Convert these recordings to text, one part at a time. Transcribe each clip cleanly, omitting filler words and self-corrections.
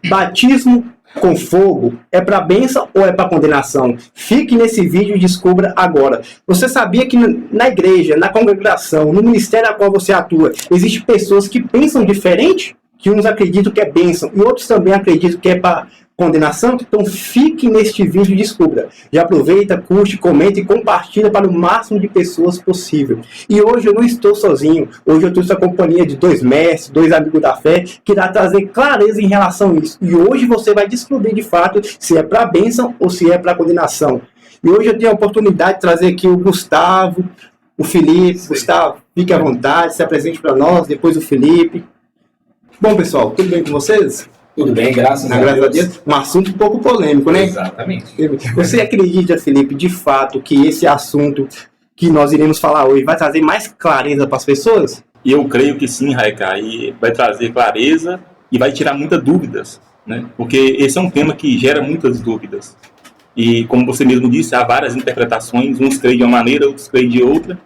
Batismo com fogo é para bênção ou é para condenação? Fique nesse vídeo e descubra agora. Você sabia que na igreja, na congregação, no ministério a qual você atua, existem pessoas que pensam diferente? Que uns acreditam que é bênção e outros também acreditam que é para condenação? Então fique neste vídeo e descubra. Já aproveita, curte, comenta e compartilha para o máximo de pessoas possível. E hoje eu não estou sozinho. Hoje eu trouxe a companhia de 2 mestres, 2 amigos da fé, que irá trazer clareza em relação a isso. E hoje você vai descobrir de fato se é para bênção ou se é para condenação. E hoje eu tenho a oportunidade de trazer aqui o Gustavo, o Felipe. Sim. Gustavo, fique à vontade, se apresente para nós, depois o Felipe. Bom, pessoal, tudo bem com vocês? Tudo bem, graças a Deus. Um assunto um pouco polêmico, né? Exatamente. Você acredita, Felipe, de fato, que esse assunto que nós iremos falar hoje vai trazer mais clareza para as pessoas? Eu creio que sim, Raica, e vai trazer clareza e vai tirar muitas dúvidas, né? Porque esse é um tema que gera muitas dúvidas. E como você mesmo disse, há várias interpretações, uns creem de uma maneira, outros creem de outra,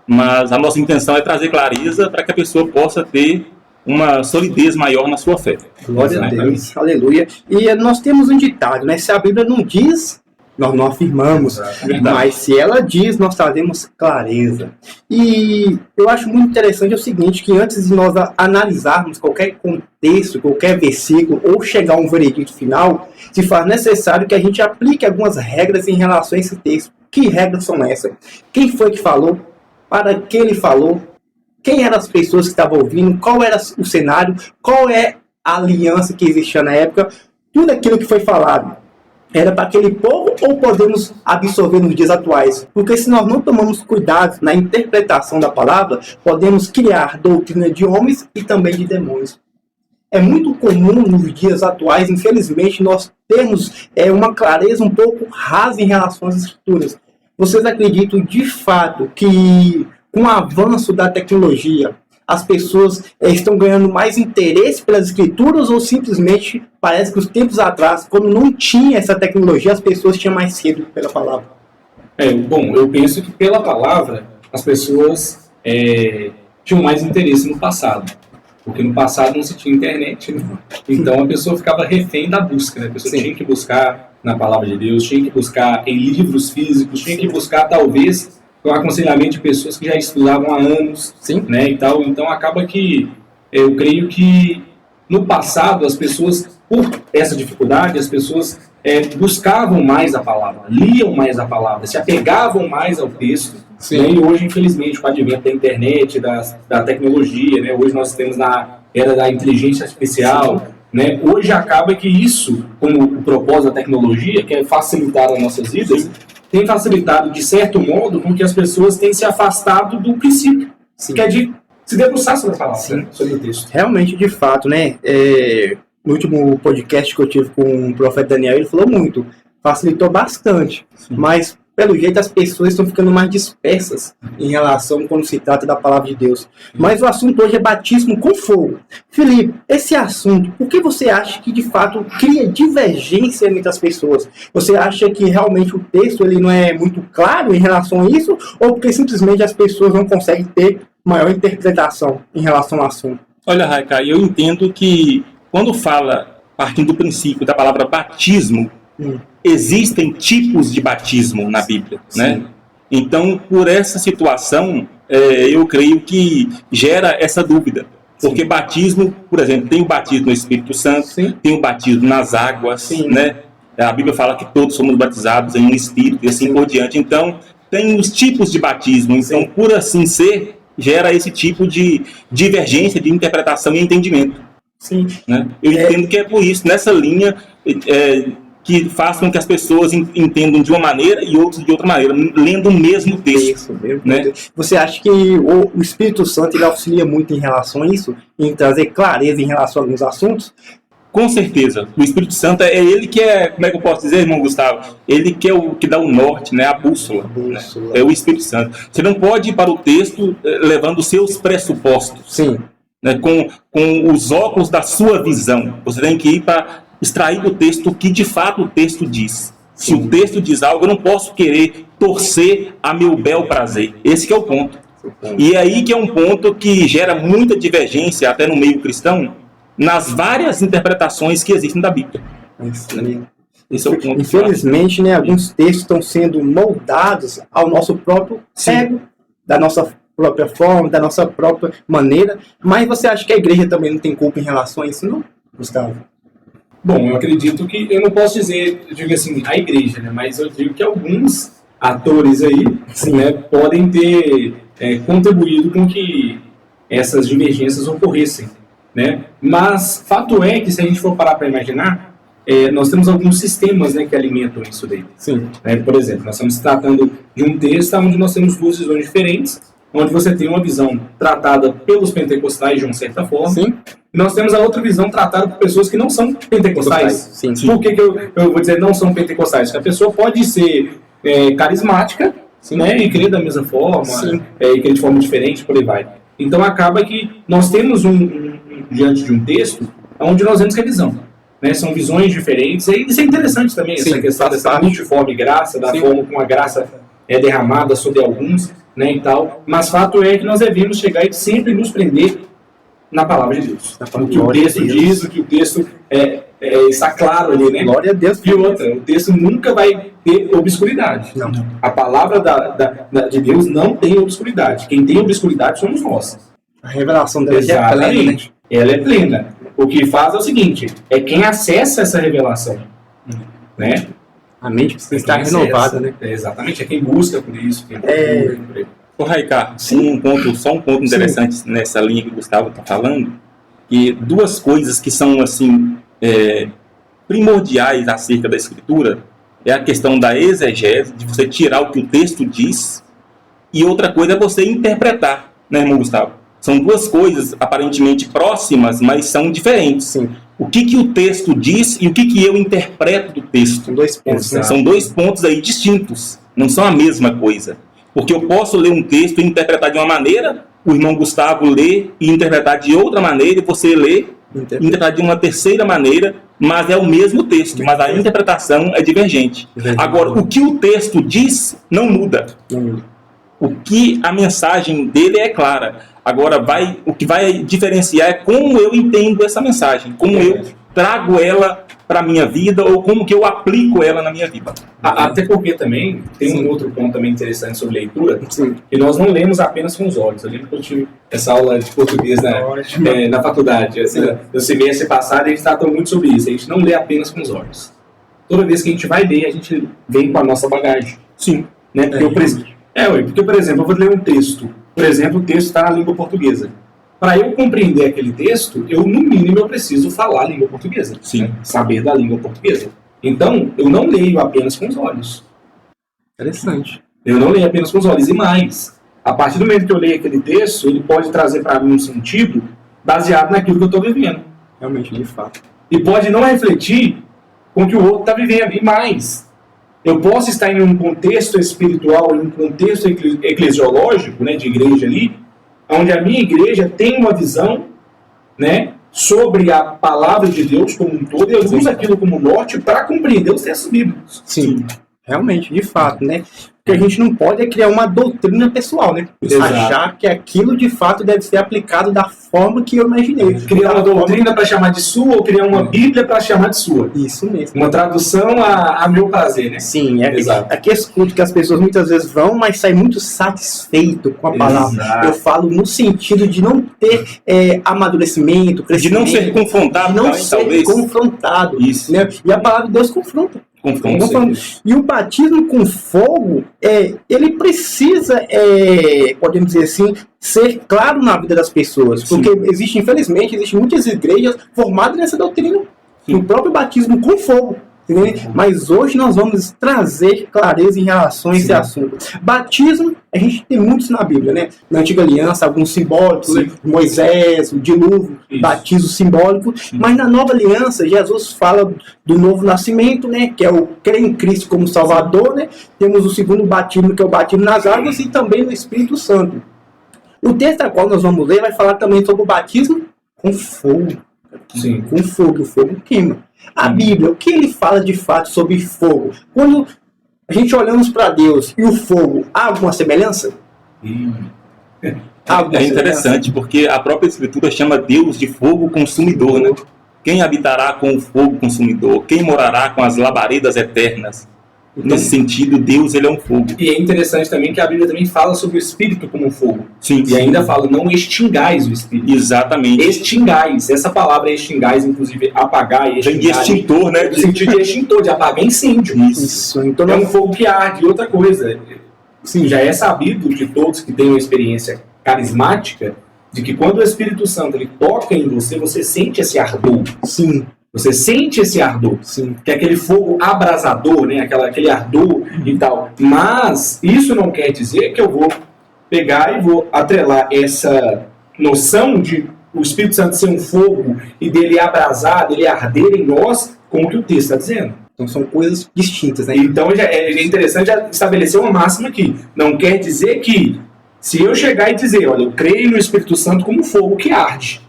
mas a nossa intenção é trazer clareza para que a pessoa possa ter uma solidez maior na sua fé. Glória a Deus, aleluia. E nós temos um ditado, né? Se a Bíblia não diz, nós não afirmamos. Mas se ela diz, nós trazemos clareza. E eu acho muito interessante o seguinte, que antes de nós analisarmos qualquer contexto, qualquer versículo, ou chegar a um veredito final, se faz necessário que a gente aplique algumas regras em relação a esse texto. Que regras são essas? Quem foi que falou? Para que ele falou? Quem eram as pessoas que estavam ouvindo? Qual era o cenário? Qual é a aliança que existia na época? Tudo aquilo que foi falado era para aquele povo ou podemos absorver nos dias atuais? Porque se nós não tomamos cuidado na interpretação da palavra, podemos criar doutrina de homens e também de demônios. É muito comum nos dias atuais, infelizmente, nós termos uma clareza um pouco rasa em relação às escrituras. Vocês acreditam de fato que com o avanço da tecnologia, as pessoas estão ganhando mais interesse pelas escrituras ou simplesmente parece que os tempos atrás, quando não tinha essa tecnologia, as pessoas tinham mais cedo pela palavra? Bom, eu penso que pela palavra as pessoas tinham mais interesse no passado. Porque no passado não se tinha internet, né? Então a pessoa ficava refém da busca, né? A pessoa tinha que buscar na palavra de Deus, tinha que buscar em livros físicos, tinha que buscar talvez com aconselhamento de pessoas que já estudavam há anos, né, e tal. Então acaba que eu creio que no passado as pessoas, por essa dificuldade, as pessoas buscavam mais a palavra, liam mais a palavra, se apegavam mais ao texto. Né, e hoje, infelizmente, com o advento da internet, da tecnologia, né, hoje nós temos na era da inteligência artificial, né, hoje acaba que isso, como o propósito da tecnologia, que é facilitar as nossas vidas, tem facilitado, de certo modo, com que as pessoas tenham se afastado do princípio, que é de se debruçar sobre a palavra, né? Sobre o texto. Realmente, de fato, né? No último podcast que eu tive com o profeta Daniel, ele falou muito, facilitou bastante, mas pelo jeito as pessoas estão ficando mais dispersas em relação quando se trata da palavra de Deus. Mas o assunto hoje é batismo com fogo. Felipe, esse assunto, por que você acha que de fato cria divergência entre as pessoas? Você acha que realmente o texto ele não é muito claro em relação a isso? Ou porque simplesmente as pessoas não conseguem ter maior interpretação em relação ao assunto? Olha, Raika, eu entendo que quando fala, partindo do princípio da palavra batismo, existem tipos de batismo na Bíblia, né? Então, por essa situação, eu creio que gera essa dúvida. Porque batismo, por exemplo, tem o batismo no Espírito Santo, tem o batismo nas águas, né? A Bíblia fala que todos somos batizados em um Espírito e assim por diante. Então, tem os tipos de batismo. Então, por assim ser, gera esse tipo de divergência de interpretação e entendimento. Né? Eu entendo que é por isso, nessa linha... que façam que as pessoas entendam de uma maneira e outros de outra maneira, lendo o mesmo texto. Né? Você acha que o Espírito Santo ele auxilia muito em relação a isso? Em trazer clareza em relação a alguns assuntos? Com certeza. O Espírito Santo é ele que é, como é que eu posso dizer, irmão Gustavo? Ele que é o que dá o norte, né? A bússola. Né? É o Espírito Santo. Você não pode ir para o texto levando os seus pressupostos. Né? Com os óculos da sua visão. Você tem que ir para extrair do texto o que de fato o texto diz. Se o texto diz algo, eu não posso querer torcer a meu bel prazer. Esse que é o ponto. E é aí que é um ponto que gera muita divergência até no meio cristão, nas várias interpretações que existem da Bíblia. Esse é o ponto. Infelizmente, né, alguns textos estão sendo moldados ao nosso próprio ego, da nossa própria forma, da nossa própria maneira. Mas você acha que a igreja também não tem culpa em relação a isso, não, Gustavo? Bom, eu acredito que, eu não posso dizer, eu digo assim, a igreja, né, mas eu digo que alguns atores aí, né, podem ter contribuído com que essas divergências ocorressem, né? Mas fato é que, se a gente for parar para imaginar, nós temos alguns sistemas, né, que alimentam isso daí. Sim. Por exemplo, nós estamos tratando de um texto onde nós temos duas visões diferentes, onde você tem uma visão tratada pelos pentecostais de uma certa forma, Sim. e nós temos a outra visão tratada por pessoas que não são pentecostais. Sim. Por que eu vou dizer não são pentecostais? Porque a pessoa pode ser carismática, né, e crer da mesma forma, e crer de forma diferente, por aí vai. Então acaba que nós temos diante de um texto onde nós vemos que é visão. Né, são visões diferentes, e isso é interessante também, essa questão dessa multiforme graça, da forma como a graça é derramada sobre alguns, né, e tal. Mas fato é que nós devemos chegar e sempre nos prender na palavra de Deus. O que o texto diz, o que o texto está claro ali, né? Glória a Deus. E outra, o texto nunca vai ter obscuridade. Não. A palavra de Deus não tem obscuridade. Quem tem obscuridade somos nós. A revelação dela é plena, né? Ela é plena. O que faz é o seguinte, é quem acessa essa revelação, né? A mente precisa estar renovada, né? Exatamente, é quem busca por isso. Quem por isso. Ô, Raicar, só um ponto interessante nessa linha que o Gustavo está falando, que duas coisas que são assim primordiais acerca da Escritura é a questão da exegese, de você tirar o que o texto diz, e outra coisa é você interpretar, né, irmão Gustavo? São duas coisas aparentemente próximas, mas são diferentes. Sim. O que o texto diz e o que eu interpreto do texto. São dois pontos. Né? São dois pontos aí distintos, não são a mesma coisa. Porque eu posso ler um texto e interpretar de uma maneira, o irmão Gustavo lê e interpretar de outra maneira, e você lê e interpretar de uma terceira maneira, mas é o mesmo texto, mas a interpretação é divergente. Agora, o que o texto diz não muda. O que a mensagem dele é clara. Agora, o que vai diferenciar é como eu entendo essa mensagem, como eu trago ela para a minha vida ou como que eu aplico ela na minha vida. Até porque também tem um outro ponto também interessante sobre leitura, que nós não lemos apenas com os olhos. Eu lembro que eu tive essa aula de português na faculdade. No semestre passado a gente tratou muito sobre isso. A gente não lê apenas com os olhos. Toda vez que a gente vai ler, a gente vem com a nossa bagagem. Sim. Né? Porque, por exemplo, eu vou ler um texto. Por exemplo, o texto está na língua portuguesa. Para eu compreender aquele texto, no mínimo, eu preciso falar a língua portuguesa. Sim. Né? Saber da língua portuguesa. Então, eu não leio apenas com os olhos. Interessante. Eu não leio apenas com os olhos. E mais, a partir do momento que eu leio aquele texto, ele pode trazer para mim um sentido baseado naquilo que eu estou vivendo. Realmente, de fato. E pode não refletir com o que o outro está vivendo. E mais, eu posso estar em um contexto espiritual, em um contexto eclesiológico, né, de igreja ali, onde a minha igreja tem uma visão, né, sobre a palavra de Deus como um todo, e eu uso aquilo como norte para compreender os textos bíblicos. Sim, realmente, de fato, né? Porque a gente não pode criar uma doutrina pessoal, né? Exato. Achar que aquilo de fato deve ser aplicado da forma que eu imaginei. Criar uma doutrina para chamar de sua, ou criar uma Bíblia para chamar de sua. Isso mesmo. Uma tradução a meu prazer, né? Sim, Exato. aqui escuto que as pessoas muitas vezes vão, mas saem muito satisfeito com a palavra. Exato. Eu falo no sentido de não ter amadurecimento, crescimento. De não ser confrontado, de não também, ser talvez. confrontado. Isso. Né? E a palavra de Deus confronta. E o batismo com fogo, ele precisa, podemos dizer assim, ser claro na vida das pessoas. Porque infelizmente, existem muitas igrejas formadas nessa doutrina, no próprio batismo com fogo. Mas hoje nós vamos trazer clareza em relação a esse assunto. Batismo, a gente tem muitos na Bíblia, né? Na Antiga Aliança, alguns simbólicos, né? Moisés, o dilúvio, batismo simbólico. Mas na Nova Aliança, Jesus fala do novo nascimento, né? Que é o crer em Cristo como Salvador, né? Temos o segundo batismo, que é o batismo nas águas, e também no Espírito Santo. O texto a qual nós vamos ler vai falar também sobre o batismo com fogo. Sim. Com fogo, o fogo queima. A Bíblia, o que ele fala de fato sobre fogo? Quando a gente olhamos para Deus e o fogo, há alguma semelhança? É interessante, porque a própria Escritura chama Deus de fogo consumidor, né? Quem habitará com o fogo consumidor? Quem morará com as labaredas eternas? Nesse sentido, Deus, ele é um fogo. E é interessante também que a Bíblia também fala sobre o Espírito como um fogo. Sim, e ainda fala, não extingais o Espírito. Exatamente. Extingais. Essa palavra extingais, inclusive, apagar e Vem de extintor, né? No sentido de extintor, de apagar incêndio. Isso. Então, É um fogo que arde. Outra coisa, sim, já é sabido de todos que têm uma experiência carismática, de que quando o Espírito Santo ele toca em você, você sente esse ardor. Sim. Você sente esse ardor. Sim. Que é aquele fogo abrasador, né? Aquele ardor e tal. Mas isso não quer dizer que eu vou pegar e vou atrelar essa noção de o Espírito Santo ser um fogo e dele abrasar, dele arder em nós, como que o texto está dizendo. Então são coisas distintas, né? Então é interessante estabelecer uma máxima aqui. Não quer dizer que se eu chegar e dizer, olha, eu creio no Espírito Santo como fogo que arde.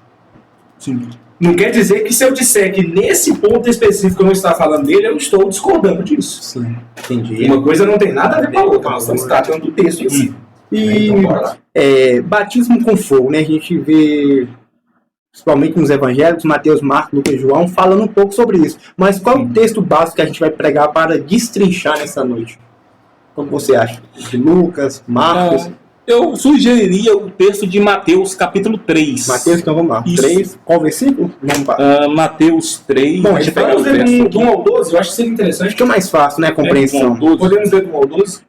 Sim. Não quer dizer que se eu disser que nesse ponto específico eu não estou falando dele, eu estou discordando disso. Sim, entendi. Uma coisa não tem nada a ver com a outra. Nós estamos tratando do texto em si. E Então, bora lá. batismo com fogo, né? A gente vê, principalmente nos evangelhos, Mateus, Marcos, Lucas e João, falando um pouco sobre isso. Mas qual é o texto básico que a gente vai pregar para destrinchar nessa noite? Como você acha? De Lucas, Marcos? Eu sugeriria o texto de Mateus, capítulo 3. Mateus, então vamos lá. Isso. 3, qual versículo? Vamos para. Mateus 3. Bom, deixa eu pegar Vamos o ler verso do 1 ao 12, eu acho que seria interessante. Acho que é mais fácil, né? A compreensão. Podemos ler do 1 ao 12?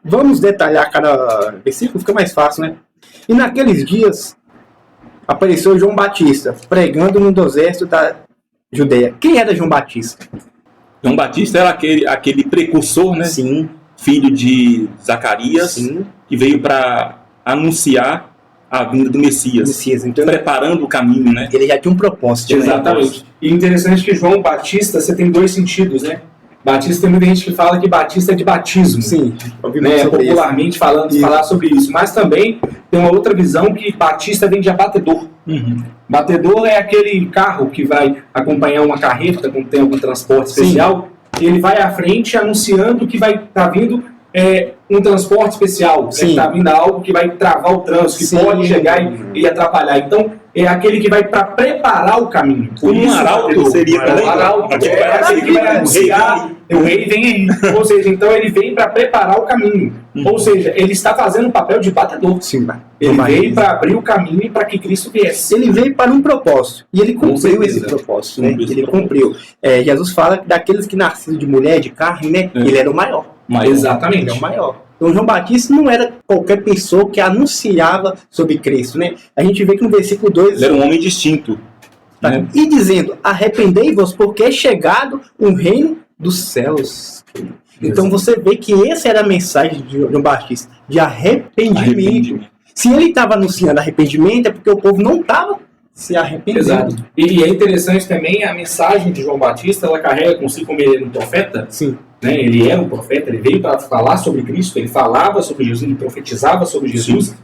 Vamos detalhar cada versículo, fica mais fácil, né? E naqueles dias apareceu João Batista, pregando no deserto da Judeia. Quem era João Batista? João Batista era aquele precursor, né? Sim, Filho de Zacarias, sim. que veio para anunciar a vinda do Messias, Então, preparando o caminho, né? ele já tinha um propósito. né? Exatamente. E interessante que João Batista, você tem dois sentidos, né? Batista, tem muita gente que fala que Batista é de batismo. Sim, Né, popularmente falar sobre isso. Mas também tem uma outra visão que Batista vem de abatedor. Batedor é aquele carro que vai acompanhar uma carreta quando tem algum transporte especial. E ele vai à frente anunciando que vai estar vindo um transporte especial. Está vindo algo que vai travar o trânsito, que pode chegar e atrapalhar. Então, é aquele que vai para preparar o caminho. Como um arauto seria também. Um arauto. É aquele que vai anunciar. O rei vem aí. Ou seja, então ele vem para preparar o caminho. Ou seja, ele está fazendo o papel de batedor. Sim, Ele veio para abrir o caminho para que Cristo viesse. ele veio para um propósito. E ele cumpriu esse propósito. Né? Ele cumpriu. Jesus fala que daqueles que nasceram de mulher, de carne, né? Ele era o maior. Exatamente. Ele é o maior. Então João Batista não era qualquer pessoa que anunciava sobre Cristo. Né? A gente vê que no versículo 2... Ele era um homem distinto. Tá? Né? E dizendo, arrependei-vos porque é chegado o reino dos céus. Então você vê que essa era a mensagem de João Batista, de arrependimento. Se ele estava anunciando arrependimento, é porque o povo não estava se arrependendo. Exato. E é interessante também a mensagem de João Batista, ela carrega consigo como ele era um profeta. Sim. Né? Ele era um profeta, ele veio para falar sobre Cristo, ele falava sobre Jesus, ele profetizava sobre Jesus. Sim.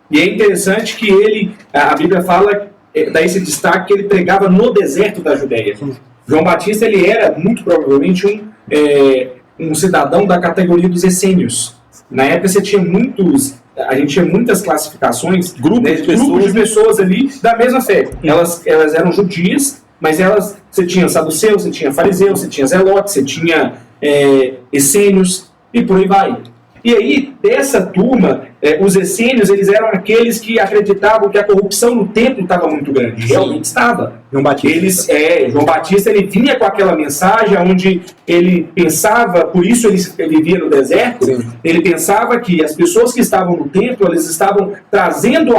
E é interessante que a Bíblia fala, dá esse destaque, que ele pregava no deserto da Judéia. Sim. João Batista, ele era muito provavelmente um cidadão da categoria dos essênios. Na época a gente tinha muitas classificações, grupos de pessoas ali da mesma fé. Elas eram judias, mas você tinha saduceus, você tinha fariseus, você tinha zelotes, você tinha essênios e por aí vai. E aí, dessa turma, os essênios, eles eram aqueles que acreditavam que a corrupção no templo estava muito grande. Realmente estava. João Batista. João Batista, ele vinha com aquela mensagem onde ele pensava, por isso ele vivia no deserto. Sim. Ele pensava que as pessoas que estavam no templo, eles estavam trazendo,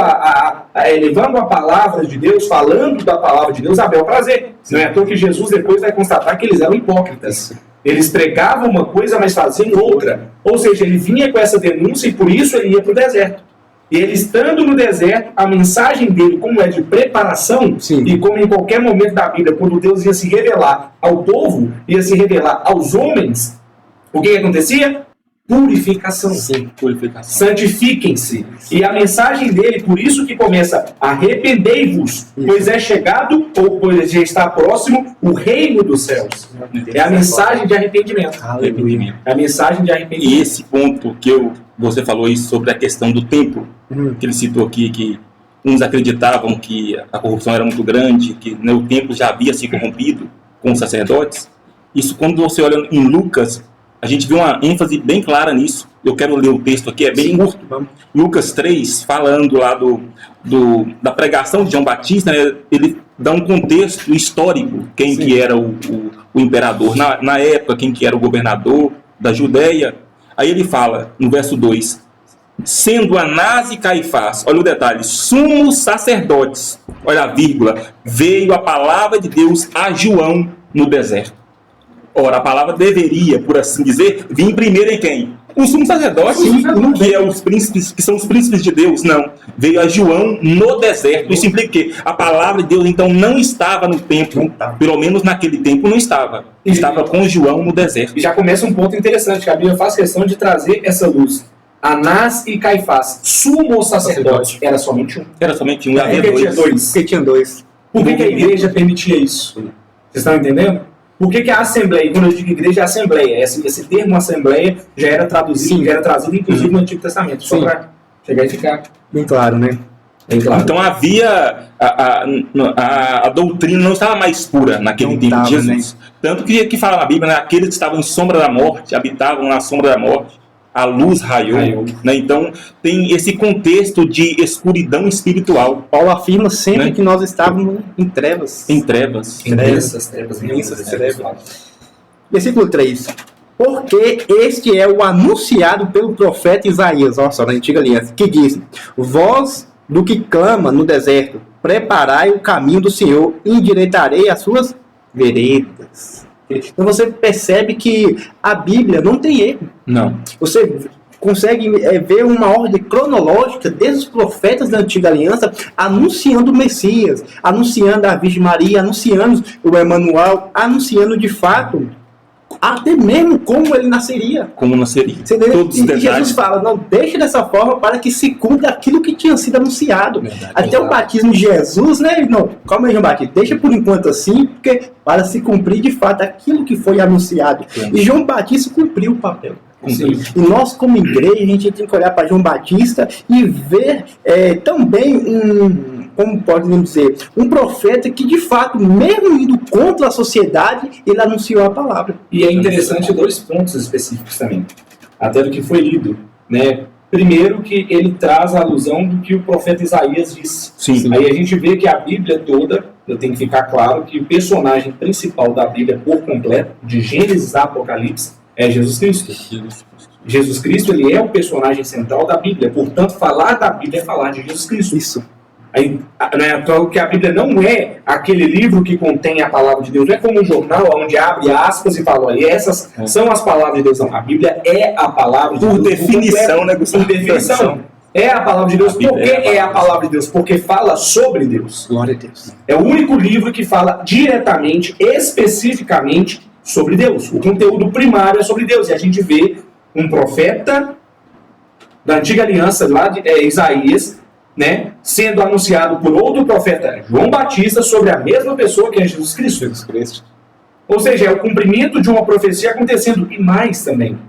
elevando a palavra de Deus, falando da palavra de Deus a bel prazer. Não é à toa que Jesus depois vai constatar que eles eram hipócritas. Eles pregavam uma coisa, mas faziam outra. Ou seja, ele vinha com essa denúncia e por isso ele ia para o deserto. E ele estando no deserto, a mensagem dele, como é de preparação, sim, e como em qualquer momento da Bíblia, quando Deus ia se revelar ao povo, ia se revelar aos homens, o que acontecia? Purificação. Sim, purificação. Santifiquem-se. E a mensagem dele, por isso que começa, arrependei-vos, pois é chegado, ou pois já está próximo, o reino dos céus. É a mensagem de arrependimento. Arrependimento. É a mensagem de arrependimento. E esse ponto que você falou isso sobre a questão do templo, que ele citou aqui, que uns acreditavam que a corrupção era muito grande, que o templo já havia se corrompido com os sacerdotes. Isso, quando você olha em Lucas, a gente vê uma ênfase bem clara nisso. Eu quero ler o texto aqui, é bem curto. Lucas 3, falando lá da pregação de João Batista, né, ele dá um contexto histórico, quem que era o imperador na época, quem que era o governador da Judéia. Aí ele fala, no verso 2, sendo Anás e Caifás, olha o detalhe, sumos sacerdotes, olha a vírgula, veio a palavra de Deus a João no deserto. Ora, a palavra deveria, por assim dizer, vir primeiro em quem? Os sumos sacerdotes, que, que são os príncipes de Deus. Não, veio a João no deserto. Isso implica que a palavra de Deus, então, não estava no templo, pelo menos naquele tempo não estava. Estava com João no deserto. E já começa um ponto interessante, que a Bíblia faz questão de trazer essa luz. Anás e Caifás, sumo sacerdote, era somente um. Era somente um, havia dois. Porque tinha dois. Por que a igreja permitia isso? Vocês estão entendendo? Por que a assembleia, quando eu digo igreja, é assembleia? Esse termo assembleia já era traduzido, já era trazido inclusive no Antigo Testamento. Só para chegar e ficar bem claro, né? Bem claro. Então havia, a doutrina não estava mais pura naquele tempo de Jesus. Né? Tanto que fala na Bíblia, né, aqueles que estavam em sombra da morte, habitavam na sombra da morte, a luz raiou. Né? Então tem esse contexto de escuridão espiritual. Paulo afirma sempre que nós estávamos em trevas. Em trevas. Imensas trevas. Versículo 3. Porque este é o anunciado pelo profeta Isaías, só na antiga aliança, que diz: voz do que clama no deserto, preparai o caminho do Senhor, endireitarei as suas veredas. Então você percebe que a Bíblia não tem erro. Não. Você consegue ver uma ordem cronológica desde os profetas da Antiga Aliança anunciando o Messias, anunciando a Virgem Maria, anunciando o Emanuel, anunciando de fato até mesmo como ele nasceria. Como nasceria. Todos os detalhes. Jesus fala, não, deixe dessa forma para que se cumpra aquilo que tinha sido anunciado. Verdade, até o batismo de Jesus, né? Não, calma aí, João Batista, deixa por enquanto assim, porque para se cumprir de fato aquilo que foi anunciado. E João Batista cumpriu o papel. Sim. E nós, como igreja, a gente tem que olhar para João Batista e ver também como podemos dizer, um profeta que de fato, mesmo indo contra a sociedade, ele anunciou a palavra. E é interessante dois pontos específicos também, até do que foi lido, né? Primeiro, que ele traz a alusão do que o profeta Isaías disse. Sim. Aí a gente vê que a Bíblia toda, eu tenho que ficar claro que o personagem principal da Bíblia por completo, de Gênesis a Apocalipse, é Jesus Cristo. Jesus Cristo, ele é o personagem central da Bíblia, portanto, falar da Bíblia é falar de Jesus Cristo. Isso. Aí, né, que a Bíblia não é aquele livro que contém a palavra de Deus, não é como um jornal onde abre aspas e fala, olha, essas são as palavras de Deus. Não, a Bíblia é a palavra de Deus. Por definição, né? Por definição. É a palavra de Deus. Por que é a palavra de Deus? Porque fala sobre Deus. Glória a Deus. É o único livro que fala diretamente, especificamente sobre Deus. O conteúdo primário é sobre Deus. E a gente vê um profeta da antiga aliança, lá de Isaías, né, sendo anunciado por outro profeta, João Batista, sobre a mesma pessoa que é Jesus Cristo. Ou seja, é o cumprimento de uma profecia acontecendo. E mais também.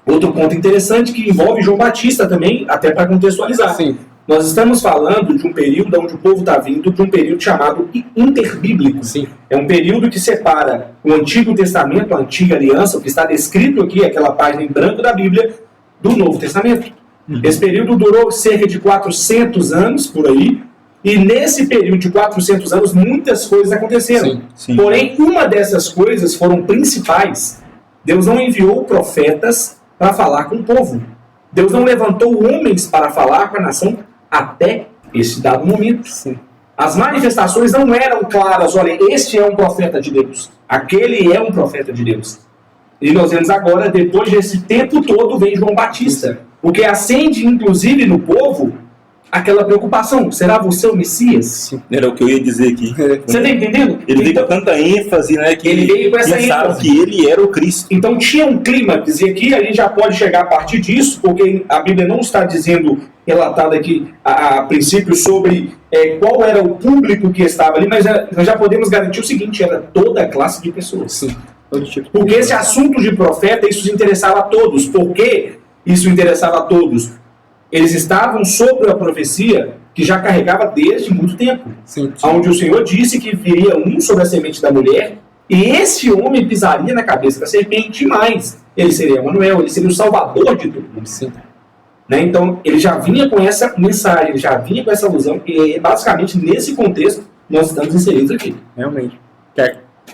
Outro ponto interessante que envolve João Batista também, até para contextualizar. Sim. Nós estamos falando de um período onde o povo está vindo de um período chamado interbíblico. Sim. É um período que separa o Antigo Testamento, a Antiga Aliança, o que está descrito aqui, aquela página em branco da Bíblia, do Novo Testamento. Esse período durou cerca de 400 anos, por aí, e nesse período de 400 anos muitas coisas aconteceram. Sim. Porém, uma dessas coisas foram principais. Deus não enviou profetas para falar com o povo. Deus não levantou homens para falar com a nação até esse dado momento. Sim. As manifestações não eram claras, olha, este é um profeta de Deus, aquele é um profeta de Deus. E nós vemos agora, depois desse tempo todo, vem João Batista. O que acende, inclusive, no povo, aquela preocupação. Será você o Messias? Sim. Era o que eu ia dizer aqui. Você está entendendo? Ele veio com tanta ênfase, né? Que ele veio com essa pensaram ênfase. Que ele era o Cristo. Então tinha um clímax, e aqui a gente já pode chegar a partir disso, porque a Bíblia não está dizendo, relatado aqui a princípio, sobre qual era o público que estava ali, mas nós já podemos garantir o seguinte, era toda a classe de pessoas. Sim. Porque esse assunto de profeta, isso interessava a todos. Por que isso interessava a todos? eles estavam sobre a profecia que já carregava desde muito tempo. Sim. Onde o Senhor disse que viria um sobre a semente da mulher, e esse homem pisaria na cabeça da serpente, mais. Ele seria Emanuel, ele seria o salvador de todo mundo. Sim. Né? Então, ele já vinha com essa mensagem, ele já vinha com essa alusão, e basicamente nesse contexto nós estamos inseridos aqui. Realmente.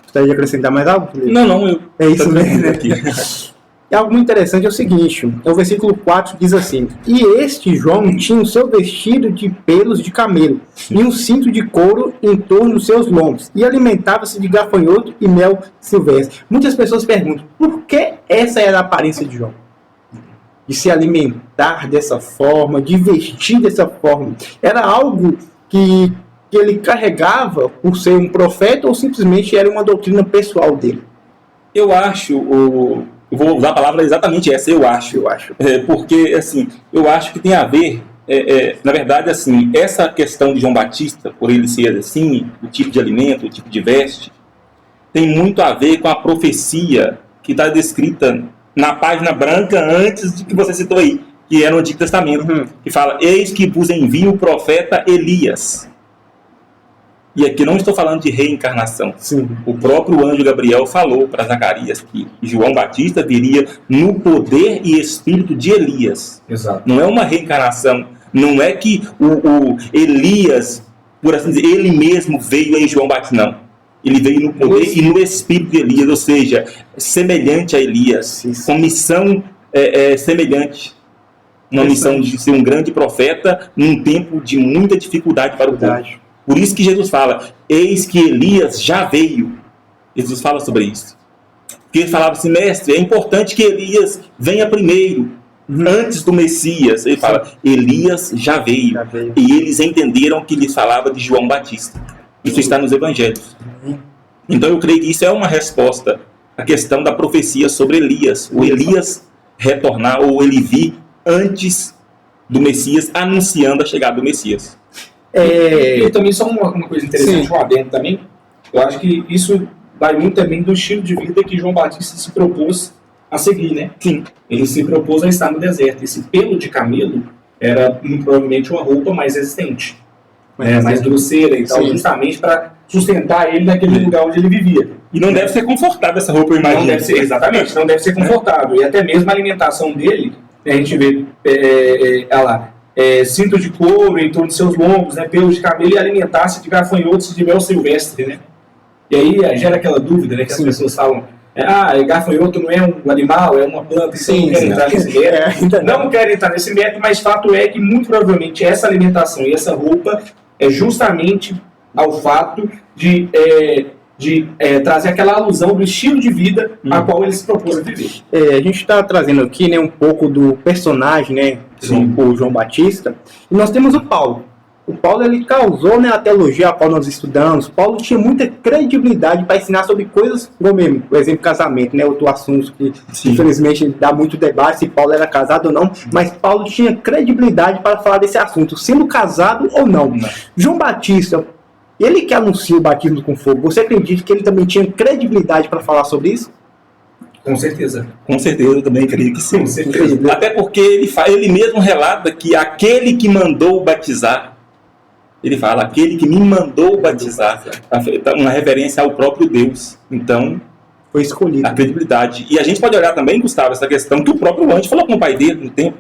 Gostaria de acrescentar mais algo, Felipe? Não, eu... É isso mesmo, né? E algo muito interessante é o seguinte, o versículo 4 diz assim: E este João tinha o seu vestido de pelos de camelo, e um cinto de couro em torno dos seus lombos, e alimentava-se de gafanhoto e mel silvestre. Muitas pessoas perguntam, por que essa era a aparência de João? De se alimentar dessa forma, de vestir dessa forma. Era algo que ele carregava por ser um profeta, ou simplesmente era uma doutrina pessoal dele? Eu acho, eu vou usar a palavra exatamente essa, eu acho. Porque, assim, eu acho que tem a ver, na verdade, assim, essa questão de João Batista, por ele ser assim, o tipo de alimento, o tipo de veste, tem muito a ver com a profecia que está descrita na página branca antes de que você citou aí, que é no Antigo Testamento, que fala, eis que vos envio o profeta Elias. E aqui não estou falando de reencarnação. Sim. O próprio anjo Gabriel falou para Zacarias que João Batista viria no poder e espírito de Elias. Exato. Não é uma reencarnação. Não é que o Elias, por assim dizer, ele mesmo veio em João Batista, não. Ele veio no poder e no espírito de Elias, ou seja, semelhante a Elias, com missão semelhante. Uma missão de ser um grande profeta num tempo de muita dificuldade para o povo. Por isso que Jesus fala, eis que Elias já veio. Jesus fala sobre isso. Porque ele falava assim, mestre, é importante que Elias venha primeiro, antes do Messias. Ele fala, Elias já veio. E eles entenderam que ele falava de João Batista. Isso está nos evangelhos. Então eu creio que isso é uma resposta à questão da profecia sobre Elias. O Elias retornar, ou ele vir antes do Messias, anunciando a chegada do Messias. E também só uma coisa interessante, um adendo também, eu acho que isso vai muito também do estilo de vida que João Batista se propôs a seguir, né? Sim. Ele se propôs a estar no deserto. Esse pelo de camelo era muito provavelmente uma roupa mais resistente, mais grosseira e tal, justamente para sustentar ele naquele lugar onde ele vivia. E não deve ser confortável essa roupa, eu imagino. Não deve ser, exatamente, não deve ser confortável. E até mesmo a alimentação dele, a gente vê, cinto de couro em torno de seus lombos, né, pelos de camelo, e alimentar-se de gafanhotos e de mel silvestre, né? E aí gera aquela dúvida, né, que as pessoas falam, gafanhoto não é um animal, é uma planta, então não quero entrar nesse método. Não quero entrar nesse método, mas fato é que muito provavelmente essa alimentação e essa roupa é justamente ao fato de trazer aquela alusão do estilo de vida a qual ele se propôs a viver. A gente está trazendo aqui, né, um pouco do personagem, né, o João Batista, e nós temos o Paulo. O Paulo, ele causou, né, a teologia a qual nós estudamos. Paulo tinha muita credibilidade para ensinar sobre coisas, como mesmo, por exemplo, casamento, né, outro assunto que infelizmente dá muito debate se Paulo era casado ou não, mas Paulo tinha credibilidade para falar desse assunto, sendo casado ou não. João Batista, ele que anuncia o batismo com fogo, você acredita que ele também tinha credibilidade para falar sobre isso? Com certeza. Com certeza, eu também acredito que sim. Com certeza. Até porque ele mesmo relata que aquele que mandou batizar, ele fala, aquele que me mandou batizar, uma referência ao próprio Deus. Então, foi escolhido. A credibilidade. E a gente pode olhar também, Gustavo, essa questão que o próprio anjo falou com o pai dele no tempo.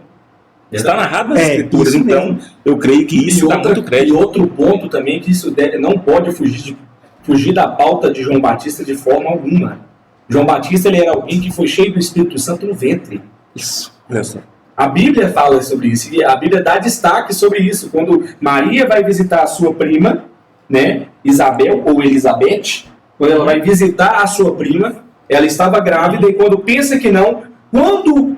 Está narrado nas escrituras, então eu creio que isso dá muito crédito. E outro ponto também que isso não pode fugir da pauta de João Batista de forma alguma. João Batista, ele era alguém que foi cheio do Espírito Santo no ventre. Isso. A Bíblia fala sobre isso, e a Bíblia dá destaque sobre isso. Quando Maria vai visitar a sua prima, né, Isabel ou Elizabeth, quando ela vai visitar a sua prima, ela estava grávida, e quando pensa que não, quando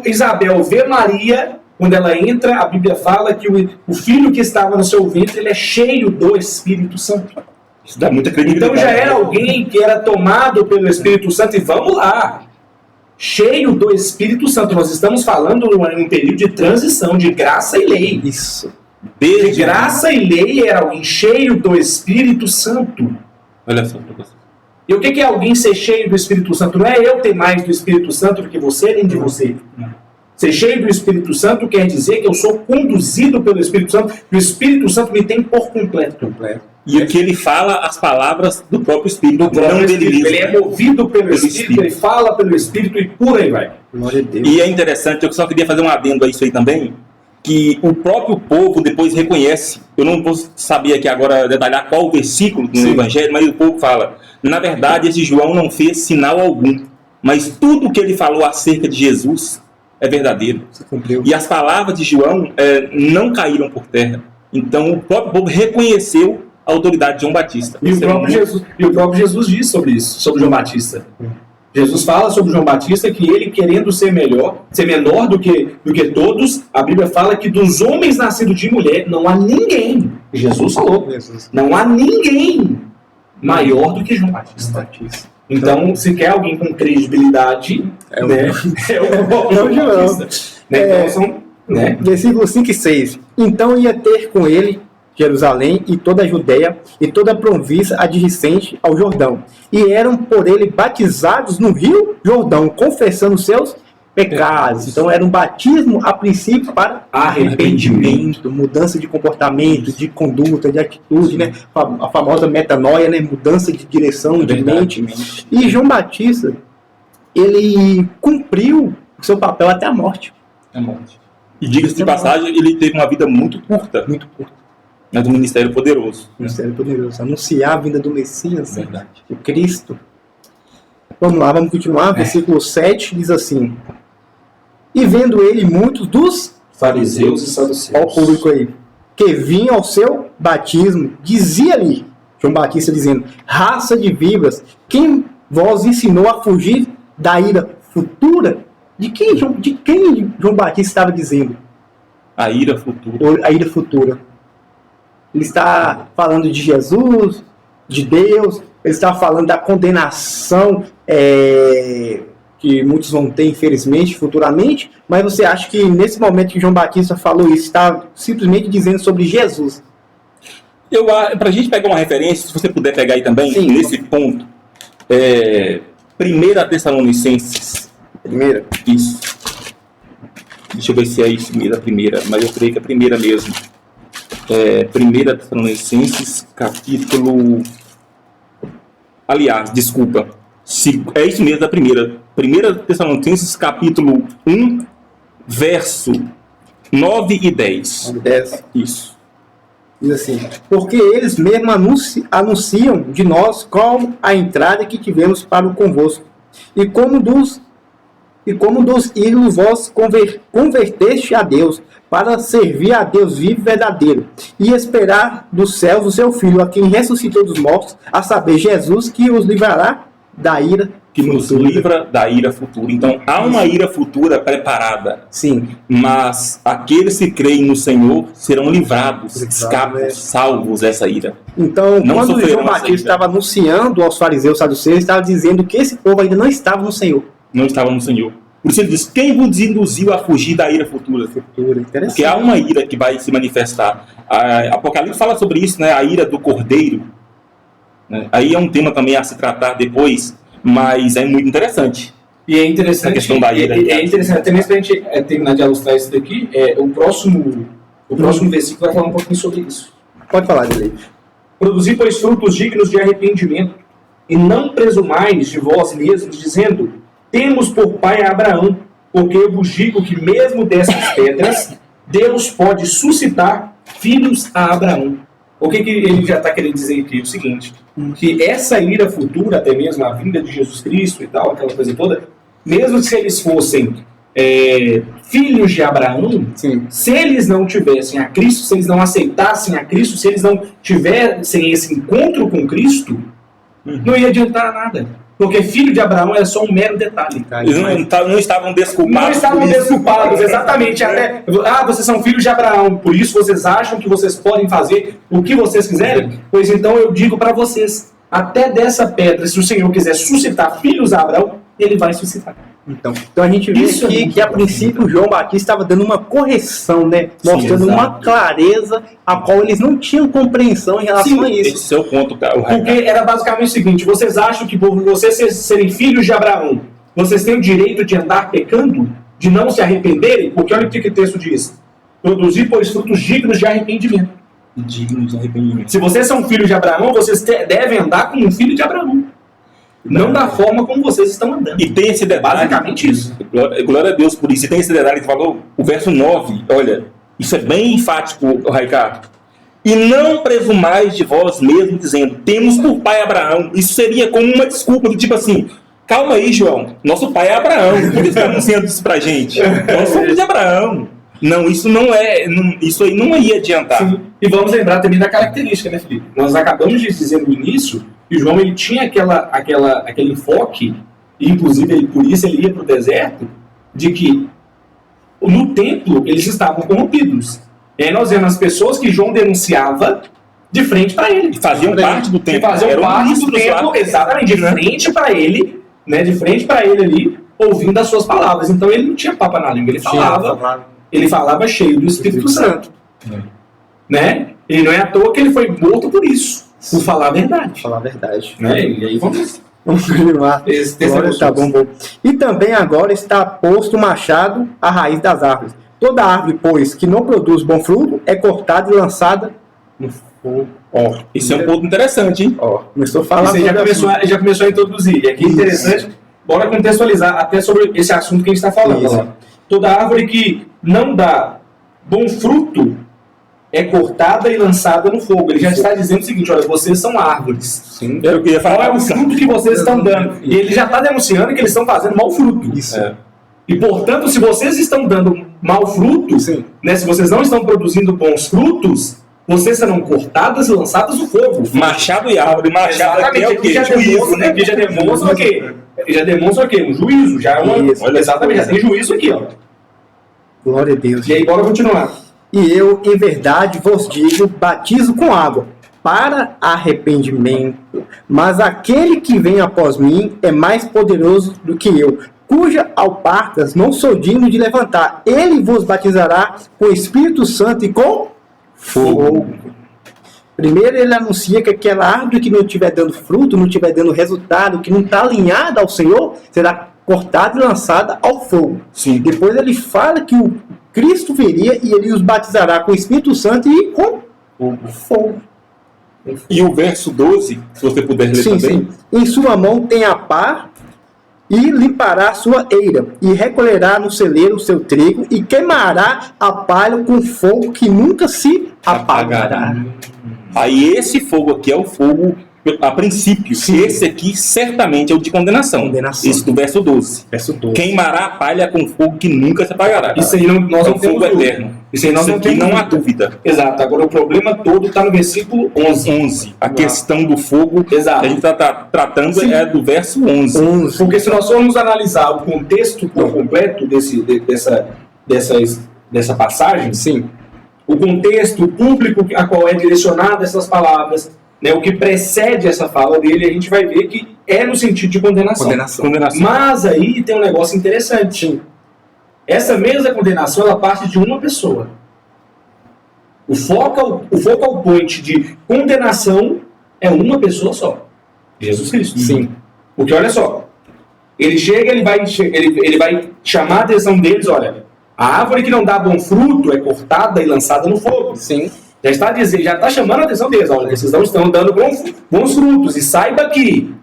Isabel vê Maria, quando ela entra, a Bíblia fala que o filho que estava no seu ventre, ele é cheio do Espírito Santo. Isso dá muita credibilidade. Então já era alguém que era tomado pelo Espírito Santo, e vamos lá, cheio do Espírito Santo. Nós estamos falando num período de transição de graça e lei. Isso. De graça e lei era alguém cheio do Espírito Santo. Olha só para você. E o que é alguém ser cheio do Espírito Santo? Não é eu ter mais do Espírito Santo do que você, nem de você. Ser cheio do Espírito Santo quer dizer que eu sou conduzido pelo Espírito Santo, e o Espírito Santo me tem por completo. E o que ele fala, as palavras do próprio Espírito, não dele mesmo. Ele é movido pelo Espírito, ele fala pelo Espírito e por aí vai. Glória a Deus. E é interessante, eu só queria fazer um adendo a isso aí também, que o próprio povo depois reconhece, eu não vou saber aqui agora detalhar qual o versículo no Evangelho, mas o povo fala, na verdade esse João não fez sinal algum, mas tudo que ele falou acerca de Jesus é verdadeiro. E as palavras de João não caíram por terra. Então o próprio povo reconheceu a autoridade de João Batista. E o próprio Jesus diz sobre isso, sobre João Batista. Jesus fala sobre João Batista que ele, querendo ser menor do que todos, a Bíblia fala que dos homens nascidos de mulher não há ninguém, Jesus falou, não há ninguém maior do que João Batista. Então, se quer alguém com credibilidade, é o João Batista. Versículo 5 e 6. Então ia ter com ele Jerusalém e toda a Judéia e toda a província adjacente ao Jordão. E eram por ele batizados no rio Jordão, confessando seus pecados. Então era um batismo a princípio para arrependimento, mudança de comportamento, de conduta, de atitude, né? A famosa metanoia, né? Mudança de direção, de mente. E João Batista, ele cumpriu o seu papel até a morte. E diga-se de passagem, ele teve uma vida muito curta. Mas um ministério poderoso. Ministério poderoso. Anunciar a vinda do Messias, de Cristo. Vamos lá, vamos continuar. Versículo 7 diz assim: e vendo ele muitos dos fariseus e saduceus, ao público aí, que vinham ao seu batismo, dizia-lhe João Batista, dizendo: raça de víboras, quem vos ensinou a fugir da ira futura? De quem João Batista estava dizendo? A ira futura. A ira futura. Ele está falando de Jesus, de Deus, ele está falando da condenação que muitos vão ter, infelizmente, futuramente, mas você acha que nesse momento que João Batista falou isso, está simplesmente dizendo sobre Jesus? Para a gente pegar uma referência, se você puder pegar aí também, nesse ponto, 1 Tessalonicenses. Isso. Deixa eu ver se é isso mesmo, a primeira, mas eu creio que é a primeira mesmo. 1 Tessalonicenses, capítulo... Aliás, desculpa. É isso mesmo, a primeira. 1 Tessalonicenses, capítulo 1, verso 9 e 10. 10. Isso. Diz assim: porque eles mesmos anunciam de nós qual a entrada que tivemos para o convosco, e como dos ídolos vós converteste a Deus, para servir a Deus vivo e verdadeiro, e esperar dos céus o seu Filho, a quem ressuscitou dos mortos, a saber, Jesus, que os livrará da ira que nos livra da ira futura. Então, há uma ira futura preparada. Sim. Mas aqueles que creem no Senhor serão livrados, escapam, salvos dessa ira. Então, quando João Batista estava anunciando aos fariseus e saduceus, ele estava dizendo que esse povo ainda não estava no Senhor. Não estava no Senhor. Por isso ele diz: quem vos induziu a fugir da ira futura? Porque há uma ira que vai se manifestar. Apocalipse fala sobre isso, né? A ira do Cordeiro. Né? Aí é um tema também a se tratar depois, mas é muito interessante. E é interessante a questão da ira. É interessante, até mesmo para a gente terminar de ilustrar isso daqui, o próximo versículo vai falar um pouquinho sobre isso. Pode falar, Dele. Produzi, pois, frutos dignos de arrependimento, e não presumais de vós mesmos, dizendo: temos por pai a Abraão, porque eu vos digo que mesmo dessas pedras, Deus pode suscitar filhos a Abraão. O que ele já está querendo dizer aqui? O seguinte, que essa ira futura, até mesmo a vinda de Jesus Cristo e tal, aquela coisa toda, mesmo se eles fossem filhos de Abraão, se eles não tivessem a Cristo, se eles não aceitassem a Cristo, se eles não tivessem esse encontro com Cristo, não ia adiantar nada. Porque filho de Abraão é só um mero detalhe. Eles não estavam desculpados. Não estavam desculpados, exatamente. Até, vocês são filhos de Abraão, por isso vocês acham que vocês podem fazer o que vocês quiserem? Pois então eu digo para vocês, até dessa pedra, se o Senhor quiser suscitar filhos a Abraão, ele vai suscitar. Então a gente vê aqui que a princípio João Batista estava dando uma correção, né? Mostrando uma clareza a qual eles não tinham compreensão em relação a isso. Esse é o ponto, cara. Porque era basicamente o seguinte: vocês acham que por vocês serem filhos de Abraão, vocês têm o direito de andar pecando? de não se arrependerem, porque olha o que o texto diz. Produzir, pois, frutos dignos de arrependimento. Dignos de arrependimento. Se vocês são filhos de Abraão, vocês devem andar como um filho de Abraão. Não da forma como vocês estão andando. E tem esse detalhe. Basicamente isso. Glória a Deus por isso. E tem esse detalhe que falou, o verso 9. Olha, isso é bem enfático, Ricardo. E não presumais de vós mesmos, dizendo, temos por pai Abraão. Isso seria como uma desculpa do tipo assim, calma aí, João, nosso pai é Abraão, por isso está anunciando isso pra gente. Nós somos de Abraão. Não, isso não é, isso aí não ia adiantar. Sim. E vamos lembrar também da característica, né, Felipe? Nós acabamos de dizer no início que João ele tinha aquele enfoque, e inclusive por isso ele ia para o deserto, de que no templo eles estavam corrompidos. E aí nós vemos as pessoas que João denunciava de frente para ele. E faziam parte do templo. E faziam parte do templo, exatamente, de frente para ele, né, de frente para ele ali, ouvindo as suas palavras. Então ele não tinha papo na língua, ele falava cheio do Espírito Santo. Né? E não é à toa que ele foi morto por isso, por falar a verdade. Falar a verdade. Né? E aí vamos continuar. Tá bom. E também agora está posto o machado à raiz das árvores. Toda árvore, pois, que não produz bom fruto, é cortada e lançada no fogo. Isso é um ponto interessante, hein? Começou a falar. Você já começou a introduzir. E aqui é interessante, bora contextualizar até sobre esse assunto que a gente está falando. Toda árvore que não dá bom fruto é cortada e lançada no fogo. Ele já está dizendo o seguinte, olha, vocês são árvores. Sim. Eu queria falar. Qual é o fruto que vocês estão dando? E ele já está denunciando que eles estão fazendo mau fruto. Isso. E, portanto, se vocês estão dando mau fruto, né, se vocês não estão produzindo bons frutos, vocês serão cortadas e lançadas no fogo. Machado e árvore. Machado aqui é o quê? Juízo, né? Aqui já demonstra o quê? Já demonstra o quê? Um juízo. Já é uma... Exatamente, já tem juízo aqui, ó. Glória a Deus. E aí, bora continuar. E eu, em verdade, vos digo, batizo com água, para arrependimento. Mas aquele que vem após mim é mais poderoso do que eu, cuja alparcas não sou digno de levantar. Ele vos batizará com o Espírito Santo e com fogo. Primeiro ele anuncia que aquela árvore que não estiver dando fruto, não estiver dando resultado, que não está alinhada ao Senhor, será cortada e lançada ao fogo. Sim. Depois ele fala que o Cristo viria e ele os batizará com o Espírito Santo e com fogo. E o verso 12, se você puder ler também. Sim. Em sua mão tem a pá e limpará a sua eira, e recolherá no celeiro o seu trigo, e queimará a palha com fogo que nunca se apagará. Aí esse fogo aqui é o fogo a princípio. Esse aqui certamente é o de condenação. Esse do verso 12. Queimará a palha com fogo que nunca se apagará. Isso aí nós não temos fogo eterno. Isso aí nós não temos não há dúvida. Exato. Agora o problema todo está no versículo 11. A questão do fogo que a gente está tratando é do verso 11. Porque se nós formos analisar o contexto por completo dessa passagem, o contexto público a qual é direcionada essas palavras, né, o que precede essa fala dele, a gente vai ver que é no sentido de condenação. Mas aí tem um negócio interessante. Essa mesma condenação, ela parte de uma pessoa. O focal point de condenação é uma pessoa só. Jesus Cristo. Porque olha só, ele chega, ele vai chamar a atenção deles, olha, a árvore que não dá bom fruto é cortada e lançada no fogo. Já está chamando a atenção deles, olha, vocês não estão dando bons frutos, e saiba que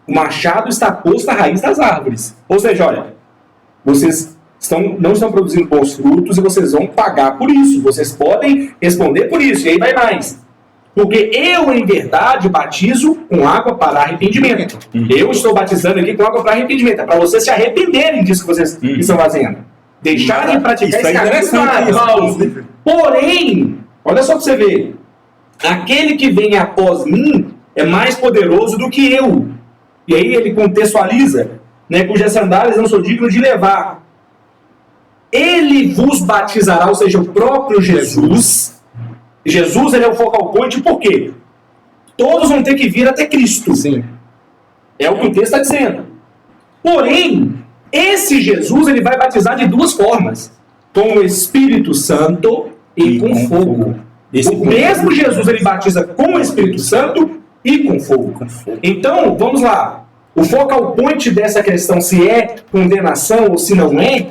o machado está posto à raiz das árvores. Ou seja, olha, vocês não estão produzindo bons frutos e vocês vão pagar por isso, vocês podem responder por isso, e aí vai mais. Porque eu, em verdade, batizo com água para arrependimento. Eu estou batizando aqui com água para arrependimento, é para vocês se arrependerem disso que vocês estão fazendo. Deixarem de praticar esse caminho. Porém, olha só para você ver, aquele que vem após mim é mais poderoso do que eu. E aí ele contextualiza, né, cujas sandálias não sou digno de levar. Ele vos batizará, ou seja, o próprio Jesus. Jesus, ele é o focal point, por quê? Todos vão ter que vir até Cristo. É o que o texto está dizendo. Porém, esse Jesus, ele vai batizar de duas formas. Com o Espírito Santo e com fogo. O mesmo Jesus, ele batiza com o Espírito Santo e com fogo. Então, vamos lá. O focal point dessa questão, se é condenação ou se não é,